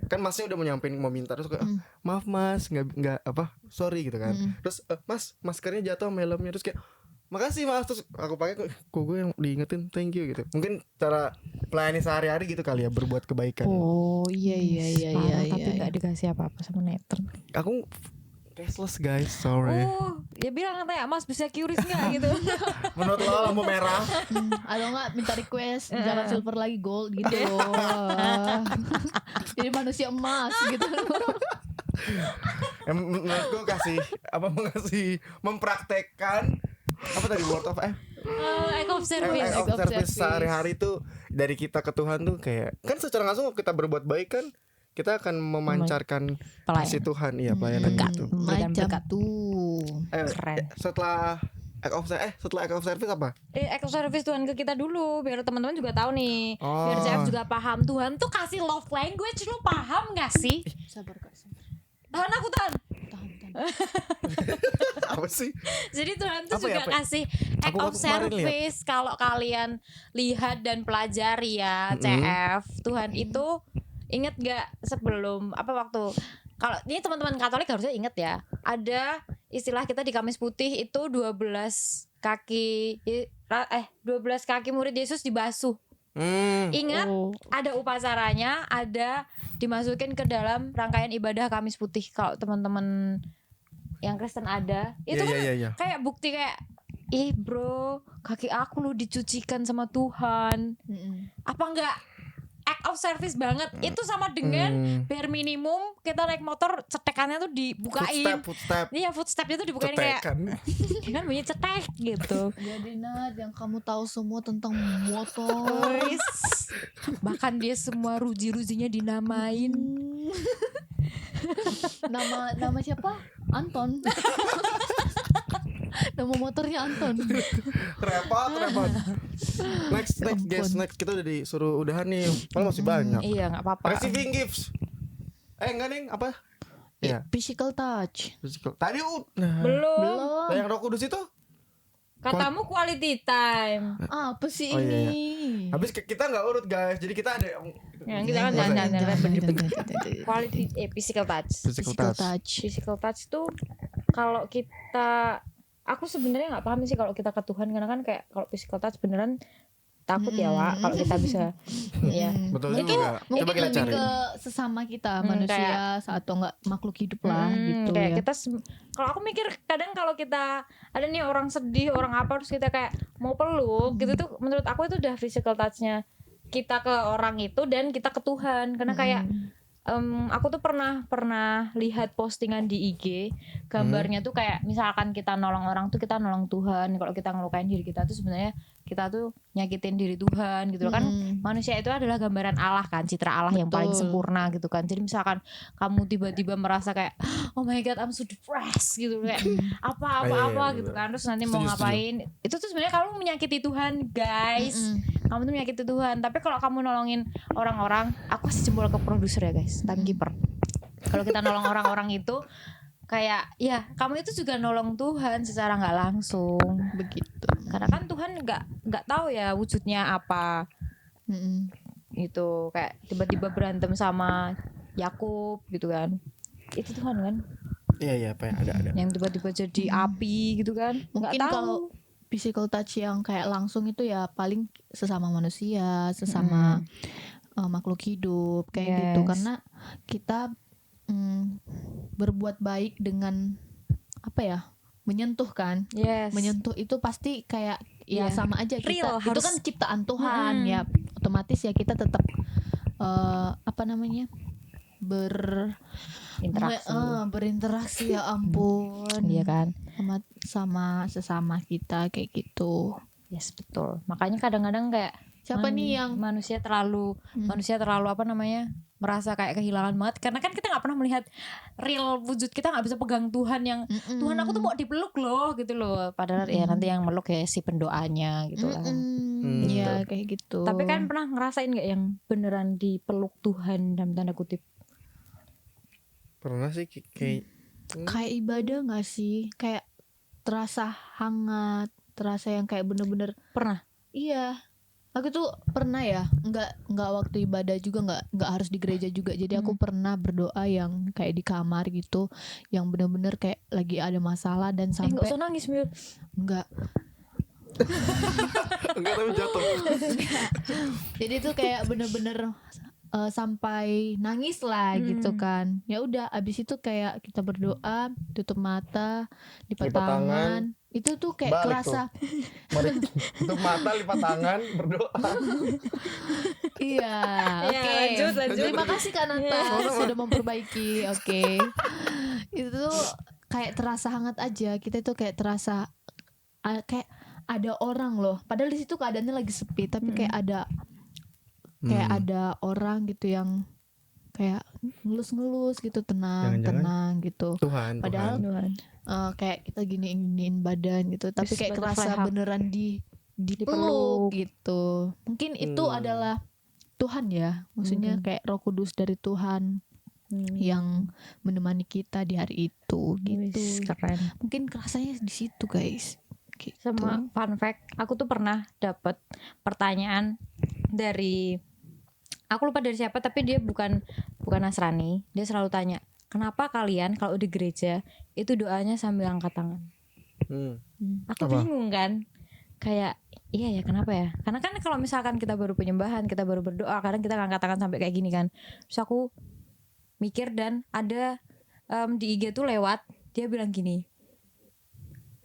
kan masnya udah mau minta, terus kayak maaf mas, nggak sorry gitu kan, terus mas maskernya jatuh sama helmnya, terus kayak makasih mas, terus aku pakai kok gue yang diingetin, thank you gitu. Mungkin cara pelayani sehari-hari gitu kali ya, berbuat kebaikan. Oh iya. Tapi nggak dikasih apa-apa sama Nathan. Aku cashless guys, sorry. Ya bilang katanya mas bisa QRIS nggak gitu. Menurut lo lampu merah Atau enggak minta request jangan silver lagi gold gitu loh. Jadi manusia emas gitu. menurutku mempraktekkan apa tadi, word of Act of service. act of service sehari-hari tuh dari kita ke Tuhan tuh kayak kan secara langsung kita berbuat baik kan kita akan memancarkan kasih Tuhan, iya pelayanan gitu. Macam tuh. Keren. Setelah act of service apa? Act of service Tuhan ke kita dulu biar teman-teman juga tahu nih. Biar Oh. CF juga paham Tuhan tuh kasih love language, lu paham gak sih? Sabar Kak, sabar. Tahan aku tahan. Tahan. Apa sih? Jadi Tuhan tuh Apa ya, juga apa ya? kasih act Aku of kemarin service. Kalau kalian lihat dan pelajari ya CF, Tuhan itu inget gak sebelum waktu kalau ini teman-teman Katolik harusnya inget ya, ada istilah kita di Kamis Putih itu 12 kaki murid Yesus dibasuh. Ingat, ada upacaranya, ada dimasukin ke dalam rangkaian ibadah Kamis Putih. Kalau teman-teman yang Kristen ada, itu Iya. kayak bukti kayak, bro, kaki aku lu dicucikan sama Tuhan. Apa enggak act of service banget? Itu sama dengan bare minimum kita naik motor cetekannya tuh dibukain. Footstep. Iya, footstepnya tuh dibukain kayak Cetekan. kan bunyi cetek gitu. Jadi Nat, yang kamu tahu semua tentang motor. Bahkan dia semua ruji-rujinya dinamain. Nama siapa? Anton. Nama motornya Anton. Repot. Next guys, next kita udah disuruh udahan nih. Malah masih banyak. Iya, nggak apa-apa. Receiving gifts. Enggak nih, apa? Iya. Physical touch. Tadi Belum. yang Roh Kudus itu Katamu quality time. Apa sih Oh, ini? iya. Habis kita nggak urut guys. Jadi kita ada Yang kita kan jangan quality physical touch. physical touch. Physical touch tuh kalau kita, aku sebenarnya nggak paham sih kalau kita ke Tuhan, karena kan kayak kalau physical touch beneran takut ya Wak kalau kita bisa ya. Betul Mungkin juga. Coba mungkin kita lebih cari. ke sesama kita manusia atau enggak makhluk hidup lah gitu Kayak ya. kita kalau aku mikir kadang kalau kita ada nih orang sedih, orang apa, terus kita kayak mau peluk gitu tuh, menurut aku itu udah physical touch-nya kita ke orang itu dan kita ke Tuhan. Karena kayak aku tuh pernah lihat postingan di IG, gambarnya tuh kayak misalkan kita nolong orang tuh kita nolong Tuhan. Kalau kita ngelukain diri kita tuh sebenarnya kita tuh nyakitin diri Tuhan gitu loh. Kan manusia itu adalah gambaran Allah kan, citra Allah yang paling sempurna gitu kan. Jadi misalkan kamu tiba-tiba merasa kayak oh my god I'm so depressed gitu kayak apa gitu kan, terus nanti mau ngapain, itu tuh sebenarnya kamu menyakiti Tuhan guys. Kamu tuh menyakiti Tuhan. Tapi kalau kamu nolongin orang-orang, aku kasih jempol ke produser ya guys, timekeeper. Kalau kita nolong orang-orang itu kayak ya kamu itu juga nolong Tuhan secara nggak langsung begitu. Karena kan Tuhan nggak tahu ya wujudnya apa. Gitu kayak tiba-tiba berantem sama Yakub gitu kan. Itu Tuhan kan. Iya apa ya, ada. Yang tiba-tiba jadi api gitu kan. Mungkin Nggak tahu. kalau physical touch yang kayak langsung itu ya paling sesama manusia, sesama makhluk hidup kayak gitu. Karena kita berbuat baik dengan apa ya, menyentuh kan. Yes. Menyentuh itu pasti kayak ya Iya. sama aja Real, kita itu harus- kan ciptaan Tuhan ya, otomatis ya kita tetap apa namanya Interaksi. berinteraksi ya ampun. Iya kan. sama sesama kita kayak gitu. Yes, betul. Makanya kadang-kadang kayak Siapa nih yang manusia terlalu apa namanya, merasa kayak kehilangan banget karena kan kita nggak pernah melihat real wujud, kita nggak bisa pegang Tuhan yang Tuhan aku tuh mau dipeluk loh gitu loh, padahal ya nanti yang meluk ya si pendoanya gitu lah. ya kayak gitu. Tapi kan pernah ngerasain nggak yang beneran dipeluk Tuhan dalam tanda kutip? Pernah sih kayak kayak ibadah nggak sih, kayak terasa hangat, terasa yang kayak bener-bener Pernah. iya. Aku tuh pernah ya, nggak waktu ibadah juga, nggak harus di gereja juga. Jadi aku pernah berdoa yang kayak di kamar gitu, yang bener-bener kayak lagi ada masalah dan Nggak sampai usah nangis Mil. nggak. enggak tapi jatuh. Jadi tuh kayak bener-bener sampai nangis lah gitu kan. Ya udah, abis itu kayak kita berdoa, tutup mata, lipat Lipat tangan. tangan. Itu tuh kayak Balik kerasa. Mari tutup mata, lipat tangan, berdoa. Iya, Iya, oke. lanjut. Terima kasih Kak Nata sudah memperbaiki. Oke. Itu tuh kayak terasa hangat aja. Kita tuh kayak terasa kayak ada orang loh. Padahal di situ keadaannya lagi sepi, tapi kayak ada orang gitu yang kayak ngelus-ngelus gitu, tenang, Jangan-jangan tenang gitu. Tuhan. Padahal Tuhan. kayak kita giniin badan gitu, tapi Terus kayak butterfly kerasa hug. beneran dipeluk Dipeluk. gitu. Mungkin itu adalah Tuhan ya, maksudnya kayak Roh Kudus dari Tuhan yang menemani kita di hari itu gitu. Wis, keren. Mungkin kerasanya di situ guys. Gitu. Sama fun fact, aku tuh pernah dapet pertanyaan dari, aku lupa dari siapa, tapi dia bukan Nasrani. Dia selalu tanya, kenapa kalian kalau di gereja itu doanya sambil angkat tangan? Aku Apa? bingung kan, kayak iya ya kenapa ya? Karena kan kalau misalkan kita baru penyembahan, kita baru berdoa, kadang kita angkat tangan sampai kayak gini kan. Terus aku mikir dan ada di IG tuh lewat, dia bilang gini,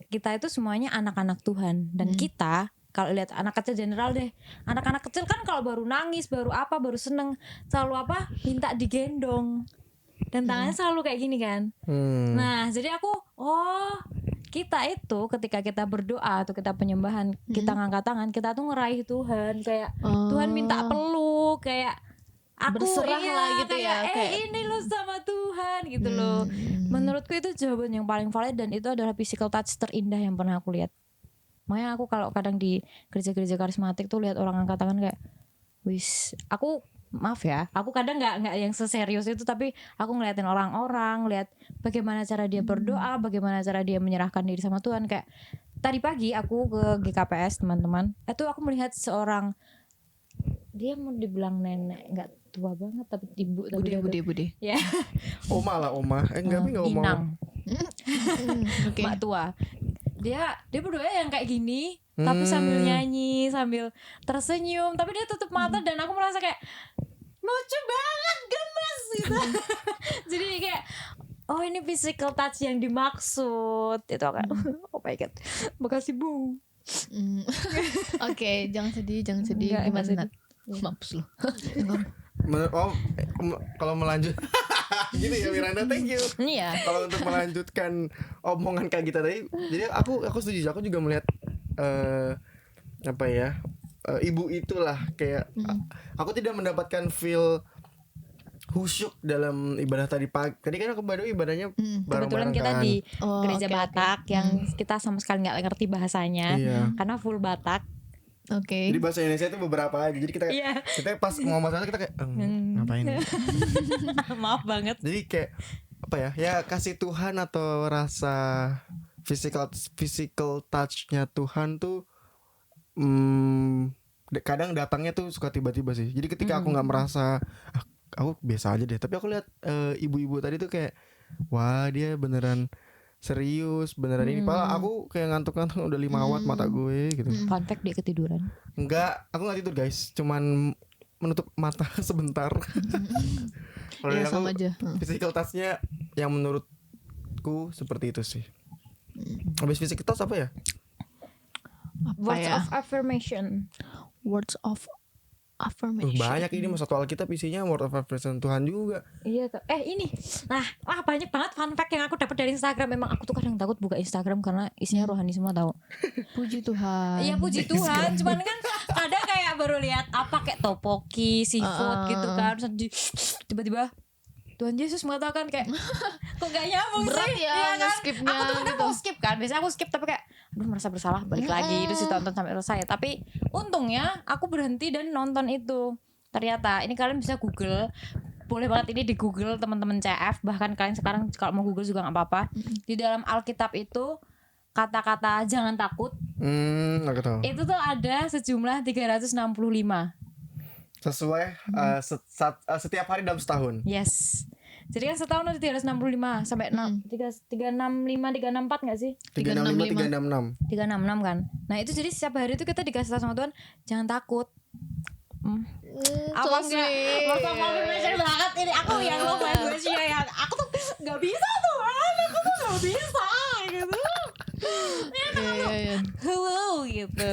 kita itu semuanya anak-anak Tuhan dan kita kalau lihat anak kecil general deh, anak-anak kecil kan kalau baru nangis, baru apa, baru seneng, selalu apa, minta digendong dan tangannya selalu kayak gini kan. Nah jadi aku kita itu ketika kita berdoa atau kita penyembahan, kita ngangkat tangan, kita tuh ngeraih Tuhan, kayak Tuhan minta peluk, kayak aku Berserah iya, lah gitu ya, kayak ini lo sama Tuhan gitu loh. Menurutku itu jawaban yang paling valid dan itu adalah physical touch terindah yang pernah aku lihat. Makanya aku kalau kadang di gereja-gereja karismatik tuh lihat orang angkat tangan kayak, wis, aku maaf ya, aku kadang nggak yang seserius itu, tapi aku ngeliatin orang-orang, lihat bagaimana cara dia berdoa, bagaimana cara dia menyerahkan diri sama Tuhan. Kayak tadi pagi aku ke GKPS teman-teman, itu aku melihat seorang, dia mau dibilang nenek, nggak tua banget tapi ibu, tapi dia tuh- Bude. ya Oma lah, Oma. Enggak, tapi enggak Oma. Inang, Oke. mbak tua. Dia berdoa yang kayak gini, tapi sambil nyanyi, sambil tersenyum, tapi dia tutup mata dan aku merasa kayak lucu banget, gemes gitu. Jadi kayak oh ini physical touch yang dimaksud itu kan. Oh my god, makasih Bu. Oke, jangan sedih. Enggak, Gimana sedih. Nat? Mampus lu. Kalau melanjut gitu ya Miranda, thank you. Iya. Kalau untuk melanjutkan omongan Kak Gita tadi, jadi aku setuju. Aku juga melihat apa ya, ibu itulah kayak aku tidak mendapatkan feel khusyuk dalam ibadah tadi pagi. Tadi kan aku baru ibadahnya Kebetulan bareng-bareng kita kan. di Oh, gereja oke, oke. Batak yang kita sama sekali nggak ngerti bahasanya, Iya. karena full Batak. Oke. Jadi bahasa Indonesia itu beberapa aja. Jadi kita Iya. kita pas ngomong masalah kita kayak ngapain? Maaf banget. Jadi kayak apa ya? Ya kasih Tuhan atau rasa physical touch-nya Tuhan tuh kadang datangnya tuh suka tiba-tiba sih. Jadi ketika aku nggak merasa aku biasa aja deh, tapi aku lihat ibu-ibu tadi tuh kayak wah dia beneran serius, beneran ini. Padahal aku kayak ngantuk-ngantuk udah 5 watt mata gue gitu. Fun fact, dia ketiduran. Enggak, aku nggak tidur guys, cuman menutup mata sebentar. Kalau Iya, dari aku sama aja. physical touch-nya yang menurutku seperti itu sih. Habis fisik thoughts apa ya? Apa Words ya? of affirmation. Words of affirmation. Banyak ini mah satu Alkitab isinya word of affirmation Tuhan juga. Iya tuh. Ini. Nah, banyak banget fun fact yang aku dapat dari Instagram. Memang aku tuh kadang takut buka Instagram karena isinya rohani semua tahu. Puji Tuhan. Iya puji Tuhan. Cuman kan ada kayak baru lihat apa kayak topoki, seafood gitu kan. Terus tiba-tiba Tuhan Yesus mengatakan kayak kok gak nyambung Berat sih. ya Iya kan? nge-skipnya Aku tuh kadang gitu. mau skip kan. Biasanya aku skip tapi kayak aduh merasa bersalah balik lagi. Terus ditonton sampai selesai. Tapi untungnya aku berhenti dan nonton itu. Ternyata ini kalian bisa Google. Boleh banget ini di Google teman-teman CF. Bahkan kalian sekarang kalau mau Google juga gak apa-apa. Di dalam Alkitab itu kata-kata jangan takut Aku tahu. itu tuh ada sejumlah 365. Sesuai setiap hari dalam setahun. Yes. Jadi kan setahun ada 365 sampai 365 364 enggak sih? 365 366. 366 kan. Nah, itu jadi setiap hari itu kita dikasih tahu sama Tuhan, jangan takut. Apa enggak? Words of affirmation banget ini aku yang lo vibration yang aku tuh enggak bisa Tuhan, aku tuh enggak bisa gitu. Iya. Hello gitu.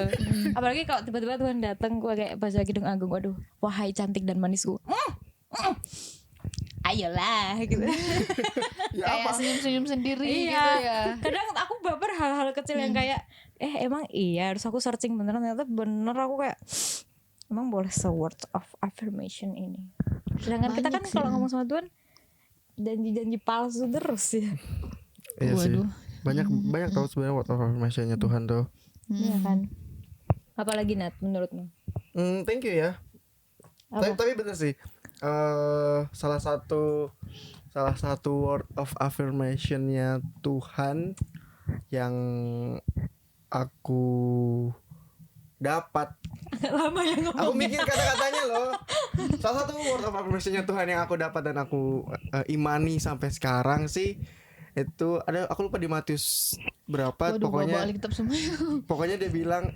Apalagi kalau tiba-tiba Tuhan datang gue kayak baca Kidung Agung, waduh, wahai cantik dan manisku. Ayolah gitu. Ya Kayak apa? senyum-senyum sendiri Iya. gitu ya. Kadang aku baper hal-hal kecil yang kayak emang iya harus aku searching beneran, ternyata bener aku kayak emang boleh words of affirmation ini. Sedangkan kita kan Banyak sih. kalau ngomong sama Tuhan janji-janji palsu terus ya. Iya sih. Waduh. Banyak tahu sebenarnya word of affirmation-nya Tuhan tuh. Iya kan. Apalagi Nat menurutmu? Thank you ya. Tapi bener sih. Salah satu word of affirmation-nya Tuhan yang aku dapat. Lama ya ngomong. Aku mikir kata-katanya loh. Salah satu word of affirmation-nya Tuhan yang aku dapat dan aku imani sampai sekarang sih itu ada, aku lupa di Matius berapa. Waduh, pokoknya bawa Alkitab semua. pokoknya dia bilang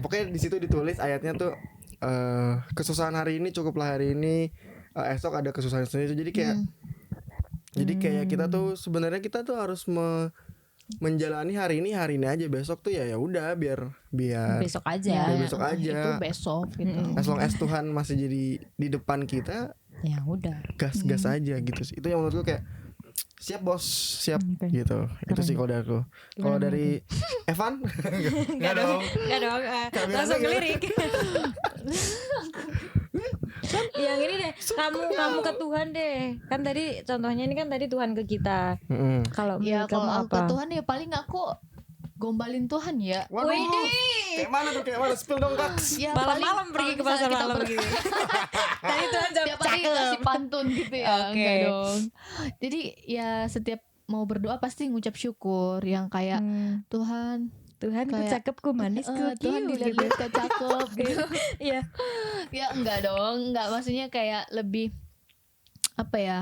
pokoknya di situ ditulis ayatnya tuh kesusahan hari ini cukuplah hari ini, esok ada kesusahan sendiri. Jadi kayak kita tuh sebenarnya kita tuh harus menjalani hari ini aja, besok tuh ya udah biar Besok aja. biar besok aja. Itu besok gitu. As long as Tuhan masih jadi di depan kita, Ya udah. gas aja gitu sih. Itu yang menurutku kayak siap bos, siap gitu. Itu sih kalau dari aku. Kalau dari Evan enggak dong. Enggak dong. Langsung ngelirik. Yang ini deh, kamu ke Tuhan deh. Kan tadi contohnya ini kan tadi Tuhan ke kita. Kalau Ya menurut kamu kalau aku apa? ke Tuhan ya paling aku gombalin Tuhan ya. Waduh. Kayak mana tuh? Kayak mana? Spill dong, Kak. Ya Malam-malam paling pergi ke kalau pasar misalnya malam kita gitu. Tadi Tuhan jawab tiap hari cakep. kasih pantun gitu ya. Oke. Enggak dong. Jadi ya setiap mau berdoa pasti ngucap syukur yang kayak Tuhan Tuhan ku kayak, cakep, ku manis, ku Tuhan cute dilihat kok cakep gitu. Iya. Ya enggak dong, enggak, maksudnya kayak lebih apa ya?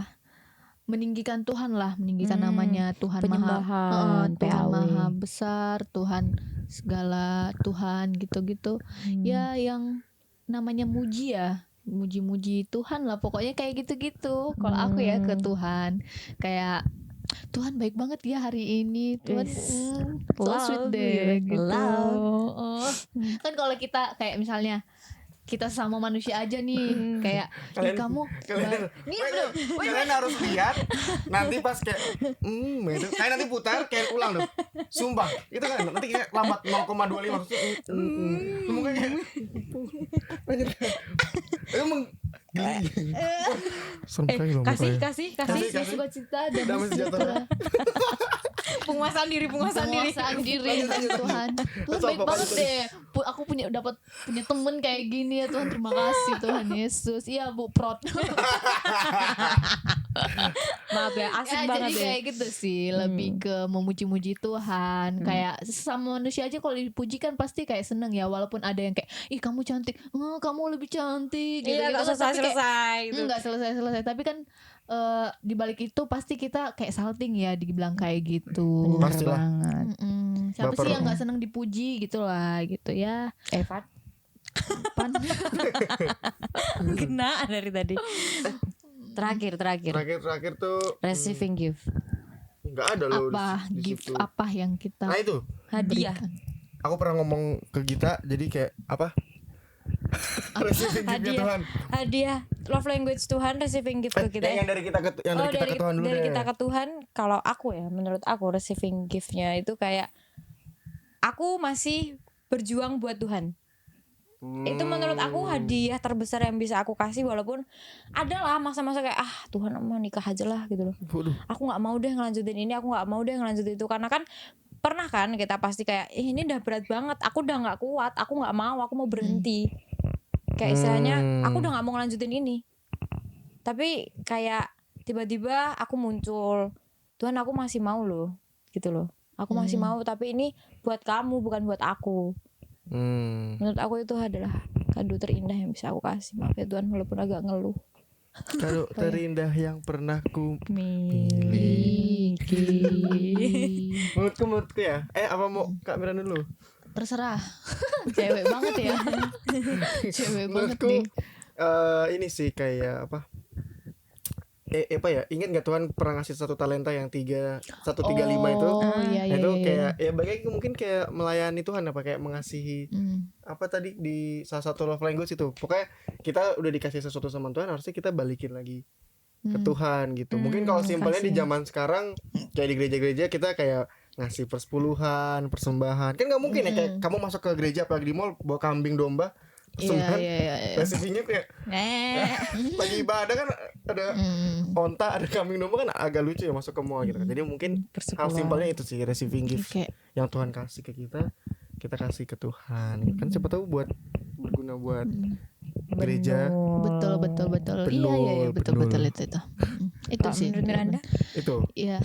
Meninggikan Tuhan lah, meninggikan namanya Tuhan Penyembahan, Tuhan PAW. Maha Besar, Tuhan segala Tuhan gitu-gitu. Ya yang namanya muji ya, muji-muji Tuhan lah, pokoknya kayak gitu-gitu. Kalau aku ya ke Tuhan kayak Tuhan baik banget ya hari ini, Tuhan so sweet Love, deh gitu. love. Kan kalau kita kayak misalnya kita sama manusia aja nih kayak "Ih, kamu Kalian harus lihat nanti pas kayak gitu. Kayak nanti putar kayak ulang tuh. Sumpah. Itu kan nanti kayak lambat 0,25 maksudnya. Mungkin kayak lanjut. Sampai loh Kasih sukacita dan Damai sejahtera. penguasaan diri penguasaan diri Tuhan. Tuhan baik banget deh. Aku dapat punya temen kayak gini ya Tuhan, terima kasih Tuhan Yesus. Iya Bu Prot. Maaf ya, asik Ya, banget jadi deh. kayak gitu sih, lebih ke memuji-muji Tuhan. Kayak sesama manusia aja kalau dipuji kan pasti kayak seneng ya, walaupun ada yang kayak ih kamu cantik, kamu lebih cantik gitu. Iya, gak selesai gitu. Enggak selesai, tapi kan di balik itu pasti kita kayak salting ya dibilang kayak gitu. Pastilah. banget. Siapa Baper. sih yang nggak seneng dipuji gitu lah gitu ya. Evan kena dari tadi. Terakhir Terakhir tuh receiving gift. Gak ada loh apa di gift situ. apa yang kita Nah itu Hadiah. berikan. aku pernah ngomong ke Gita, jadi kayak apa? Receiving gift Hadiah. Tuhan. Hadiah love language Tuhan, receiving gift ke kita. Yang dari kita ke Tuhan dulu dari deh. kita ke Tuhan. Kalau aku ya, menurut aku receiving giftnya itu kayak aku masih berjuang buat Tuhan. Itu menurut aku hadiah terbesar yang bisa aku kasih, walaupun adalah masa-masa kayak Tuhan mau nikah aja lah gitu loh. Waduh. Aku nggak mau deh ngelanjutin ini, aku nggak mau deh ngelanjutin itu, karena kan pernah kan kita pasti kayak ini udah berat banget, aku udah nggak kuat, aku nggak mau, aku mau berhenti. Kayak istilahnya aku udah nggak mau ngelanjutin ini. Tapi kayak tiba-tiba aku muncul, Tuhan aku masih mau loh, gitu loh. Aku masih mau, tapi ini buat kamu bukan buat aku. Menurut aku itu adalah kado terindah yang bisa aku kasih. Maaf ya Tuhan walaupun agak ngeluh. Kado terindah yang pernah ku menurutku ya. Apa mau Kak Miran dulu? Terserah. Cewek banget ya. Cewek banget Menurutku nih. ini sih kayak apa? Apa ya? Ingat nggak Tuhan pernah ngasih satu talenta yang 135 itu? Oh iya iya. Itu iya. kayak ya bagi mungkin kayak melayani Tuhan, apa kayak mengasihi apa tadi di salah satu love language itu. Pokoknya kita udah dikasih sesuatu sama Tuhan, harusnya kita balikin lagi ke Tuhan gitu. Mungkin kalau simpelnya di zaman sekarang kayak di gereja-gereja kita kayak ngasih persepuluhan, persembahan. Kan nggak mungkin ya kayak kamu masuk ke gereja apalagi di mall bawa kambing domba. Persembahan. Iya. Resipinya kayak lagi ibadah kan ada onta, ada kambing domba kan agak lucu ya masuk ke mall gitu kan. Jadi mungkin hal simpelnya itu sih receiving gift Kayak yang Tuhan kasih ke kita kasih ke Tuhan. Kan siapa tahu buat berguna buat gereja. betul. Betul, Iya betul betul. itu. Itu Kalau sih. menurut Miranda? Itu. Iya.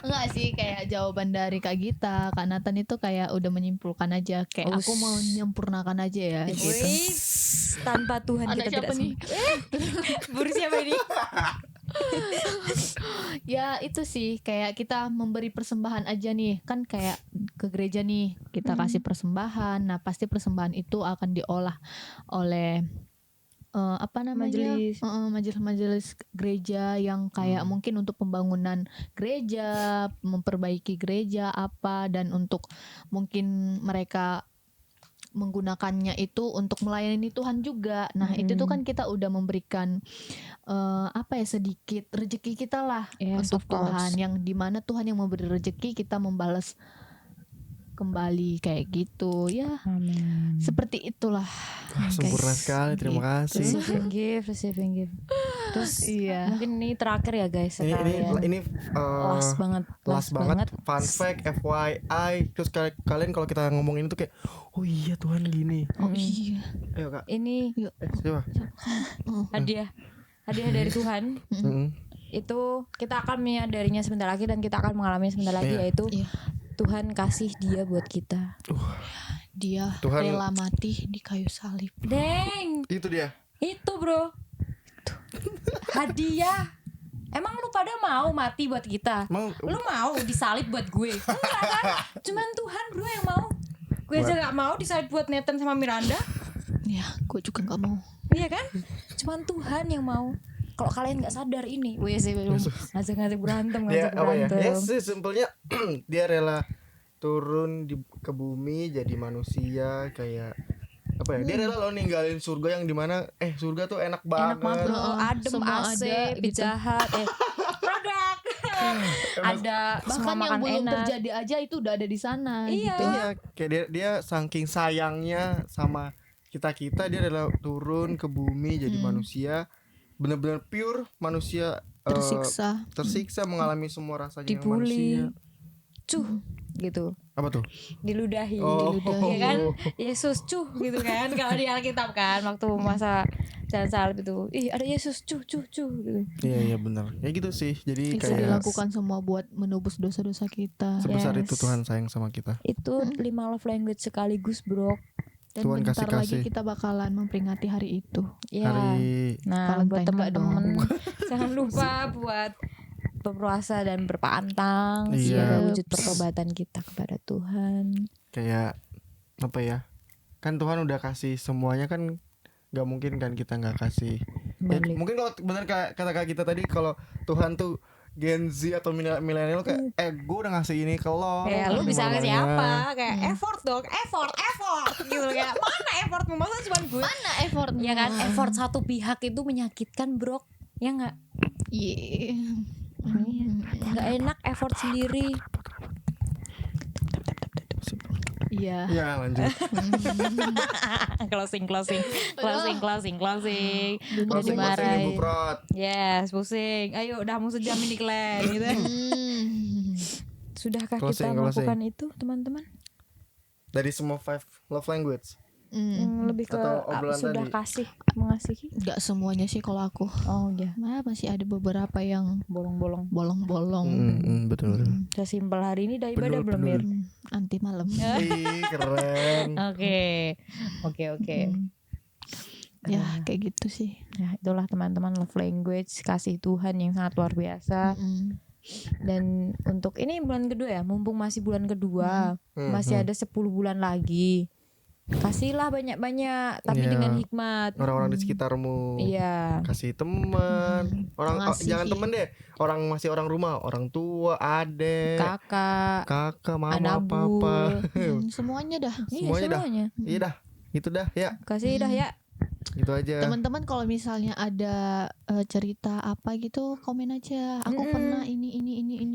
Enggak sih, kayak jawaban dari Kak Gita, Kak Nathan itu kayak udah menyimpulkan aja, kayak aku mau menyempurnakan aja ya gitu. Wih, tanpa Tuhan Ada kita siapa tidak nih? Buru siapa ini? Ya itu sih, kayak kita memberi persembahan aja nih, kan kayak ke gereja nih kita kasih persembahan. Nah pasti persembahan itu akan diolah oleh apa namanya, majelis gereja yang kayak mungkin untuk pembangunan gereja, memperbaiki gereja apa, dan untuk mungkin mereka menggunakannya itu untuk melayani Tuhan juga. Nah itu tuh kan kita udah memberikan apa ya, sedikit rezeki kita lah Yes, untuk of course. Tuhan, yang dimana Tuhan yang memberi rezeki, kita membalas kembali kayak gitu ya. Amin. Seperti itulah. Wah, sempurna guys. sekali, terima kasih. Receiving gift. Terus Iya. mungkin ini terakhir ya guys. Ini last banget. last banget. Fun fact FYI. Terus kalian kalau kita ngomongin itu kayak, oh iya Tuhan gini. Oh iya. Ayo Kak. Ini Coba. hadiah dari Tuhan. Itu kita akan menyadarinya sebentar lagi dan kita akan mengalami sebentar lagi, Iya. yaitu Iya. Tuhan kasih dia buat kita. Dia Tuhan- rela mati di kayu salib. Deng, Itu dia. itu bro. Hadiah. Emang lu pada mau mati buat kita? Mau Lu mau disalib buat gue? Enggak kan? Cuman Tuhan bro yang mau. Gue aja gak mau disalib buat Nathan sama Miranda. Ya, gue juga nggak mau. Iya kan? Cuman Tuhan yang mau. Kalau kalian nggak sadar ini, wes ngajak berantem, dia ngajak apa ya? berantem. Ya sih simpelnya dia rela turun ke bumi jadi manusia kayak apa ya? Dia rela loh ninggalin surga yang dimana surga tuh enak banget. Enak banget bro, adem, Semua AC, ada, gitu. pijahat, produk. Ada semua Bahkan yang makan belum enak. terjadi aja itu udah ada di sana. Iya. Gitu. Iya, kayak dia saking sayangnya sama kita dia rela turun ke bumi jadi manusia, benar-benar pure manusia, tersiksa mengalami semua rasanya yang manusia. Dibully, gitu, Apa tuh? diludahi, Oh. ya kan? Yesus gitu kan? Kalau di Alkitab kan, waktu masa jalan salib itu, ada Yesus gitu. Iya benar. Ya gitu sih. Jadi Itu kayak dilakukan semua buat menebus dosa-dosa kita. sebesar Yes. itu Tuhan sayang sama kita. Itu 5 love language sekaligus bro. Dan Tuhan bentar lagi kasih. kita bakalan memperingati hari itu. Ya. Hari Nah, buat Valentine teman-teman jangan lupa buat berpuasa dan berpantang Iya. sebagai wujud pertobatan kita kepada Tuhan. kayak apa ya? Kan Tuhan udah kasih semuanya kan, nggak mungkin kan kita nggak kasih. Ya, Balik. mungkin kalau benar kata kita tadi, kalau Tuhan tuh Gen Z atau milenial kayak gue udah ngasih ini ke lo. Ya lu bisa ngasih makanya. apa? Kayak effort dong, effort gitu kayak mana effortmu masa cuma gue? Mana effortnya? Ya kan effort satu pihak itu menyakitkan, Bro. Ya enggak? Iya. Enggak enak effort sendiri. Iya. Ya lanjut. closing. Closing Udah closing dimarahin. Ibu Prot. Yes, pusing. Ayo udah mau sejam ini Glenn gitu. Sudahkah kita Closing. melakukan itu, teman-teman? Dari semua 5 love language. Lebih ke Atau obrolan sudah tadi. mengasihi. Nggak semuanya sih kalau aku. Oh ya, Masih ada beberapa yang bolong-bolong. bolong-bolong. Betul. Sesimpel hari ini dah ibadah belum, Bener. Mir? Anti malam. Ih, keren. Oke. Ya kayak gitu sih. Ya, itulah teman-teman love language, kasih Tuhan yang sangat luar biasa. Dan untuk ini bulan kedua ya, mumpung masih bulan kedua, masih ada 10 bulan lagi. Kasihlah banyak-banyak, tapi Iya. dengan hikmat. Orang-orang di sekitarmu. Iya. Kasih teman. Mengasihi. Jangan temen deh. Masih orang rumah, orang tua, adek, Kakak, mama, Anabul. papa. Semuanya dah. Semuanya dah. semuanya. Iya dah. Itu dah ya. Kasih dah ya. Gitu aja. Teman-teman kalau misalnya ada cerita apa gitu komen aja. Aku pernah ini.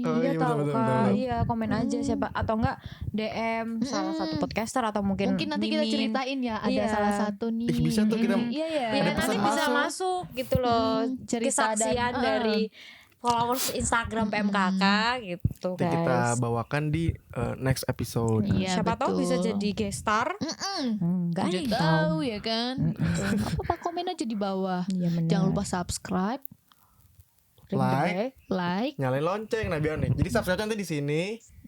Oh, Iya iya, tahu betul, Kak. betul. Iya, komen aja siapa atau enggak DM salah satu podcaster atau mungkin Mungkin nanti kita Mimin. ceritain ya ada Iya. salah satu nih. Ih, bisa tuh kita- Iya ya. Ada Nanti pesan bisa masuk. masuk gitu loh. cerita Kesaksian dan- dari followers Instagram PMKK gitu Nanti kita guys. bawakan di next episode. Iya, Siapa tahu betul. bisa jadi guest star. Enggak ada Udah yang tahu ya kan. Apa komen aja di bawah. Iya benar. Jangan lupa subscribe, like. Nyalain lonceng. Nah biar nih. Jadi subscribe nanti di sini.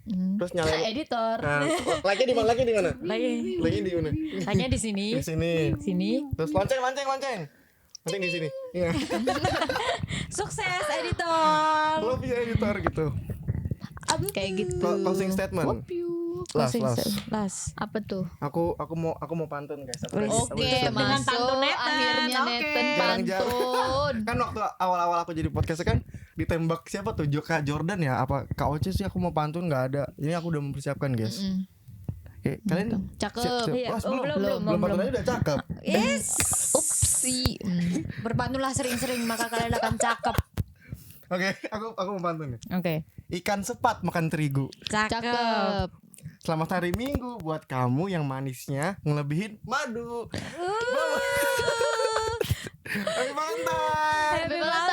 Terus nyalain. Editor. Nah, like-nya di mana? Like-nya di mana? Lagi. Like-nya di mana? Hanya di sini. Di sini. Sini. Terus lonceng. Lonceng di sini. Iya. Sukses editor. Love you editor gitu. Kayak gitu. Closing statement. Love you. Last. Apa tuh? Aku mau pantun guys. Aku Wis. udah- aku Oke, udah siap. Dengan masuk pantun Nathan. akhirnya Oke. Nathan Jangan. pantun. Kan waktu awal-awal aku jadi podcast kan ditembak siapa tuh Kak Jordan ya apa Kak Oce sih aku mau pantun nggak ada. Ini aku udah mempersiapkan guys. Oke, kalian Cakep. siap. Iya. Wah, Oh, belum. pantun aja udah cakep. Yes. Upsi. Berpantulah sering-sering maka kalian akan cakep. Oke, aku mau pantun nih. Oke. Ikan sepat makan terigu. Cakep. Selamat hari Minggu buat kamu yang manisnya ngelebihin madu. Happy Valentine. Happy Valentine.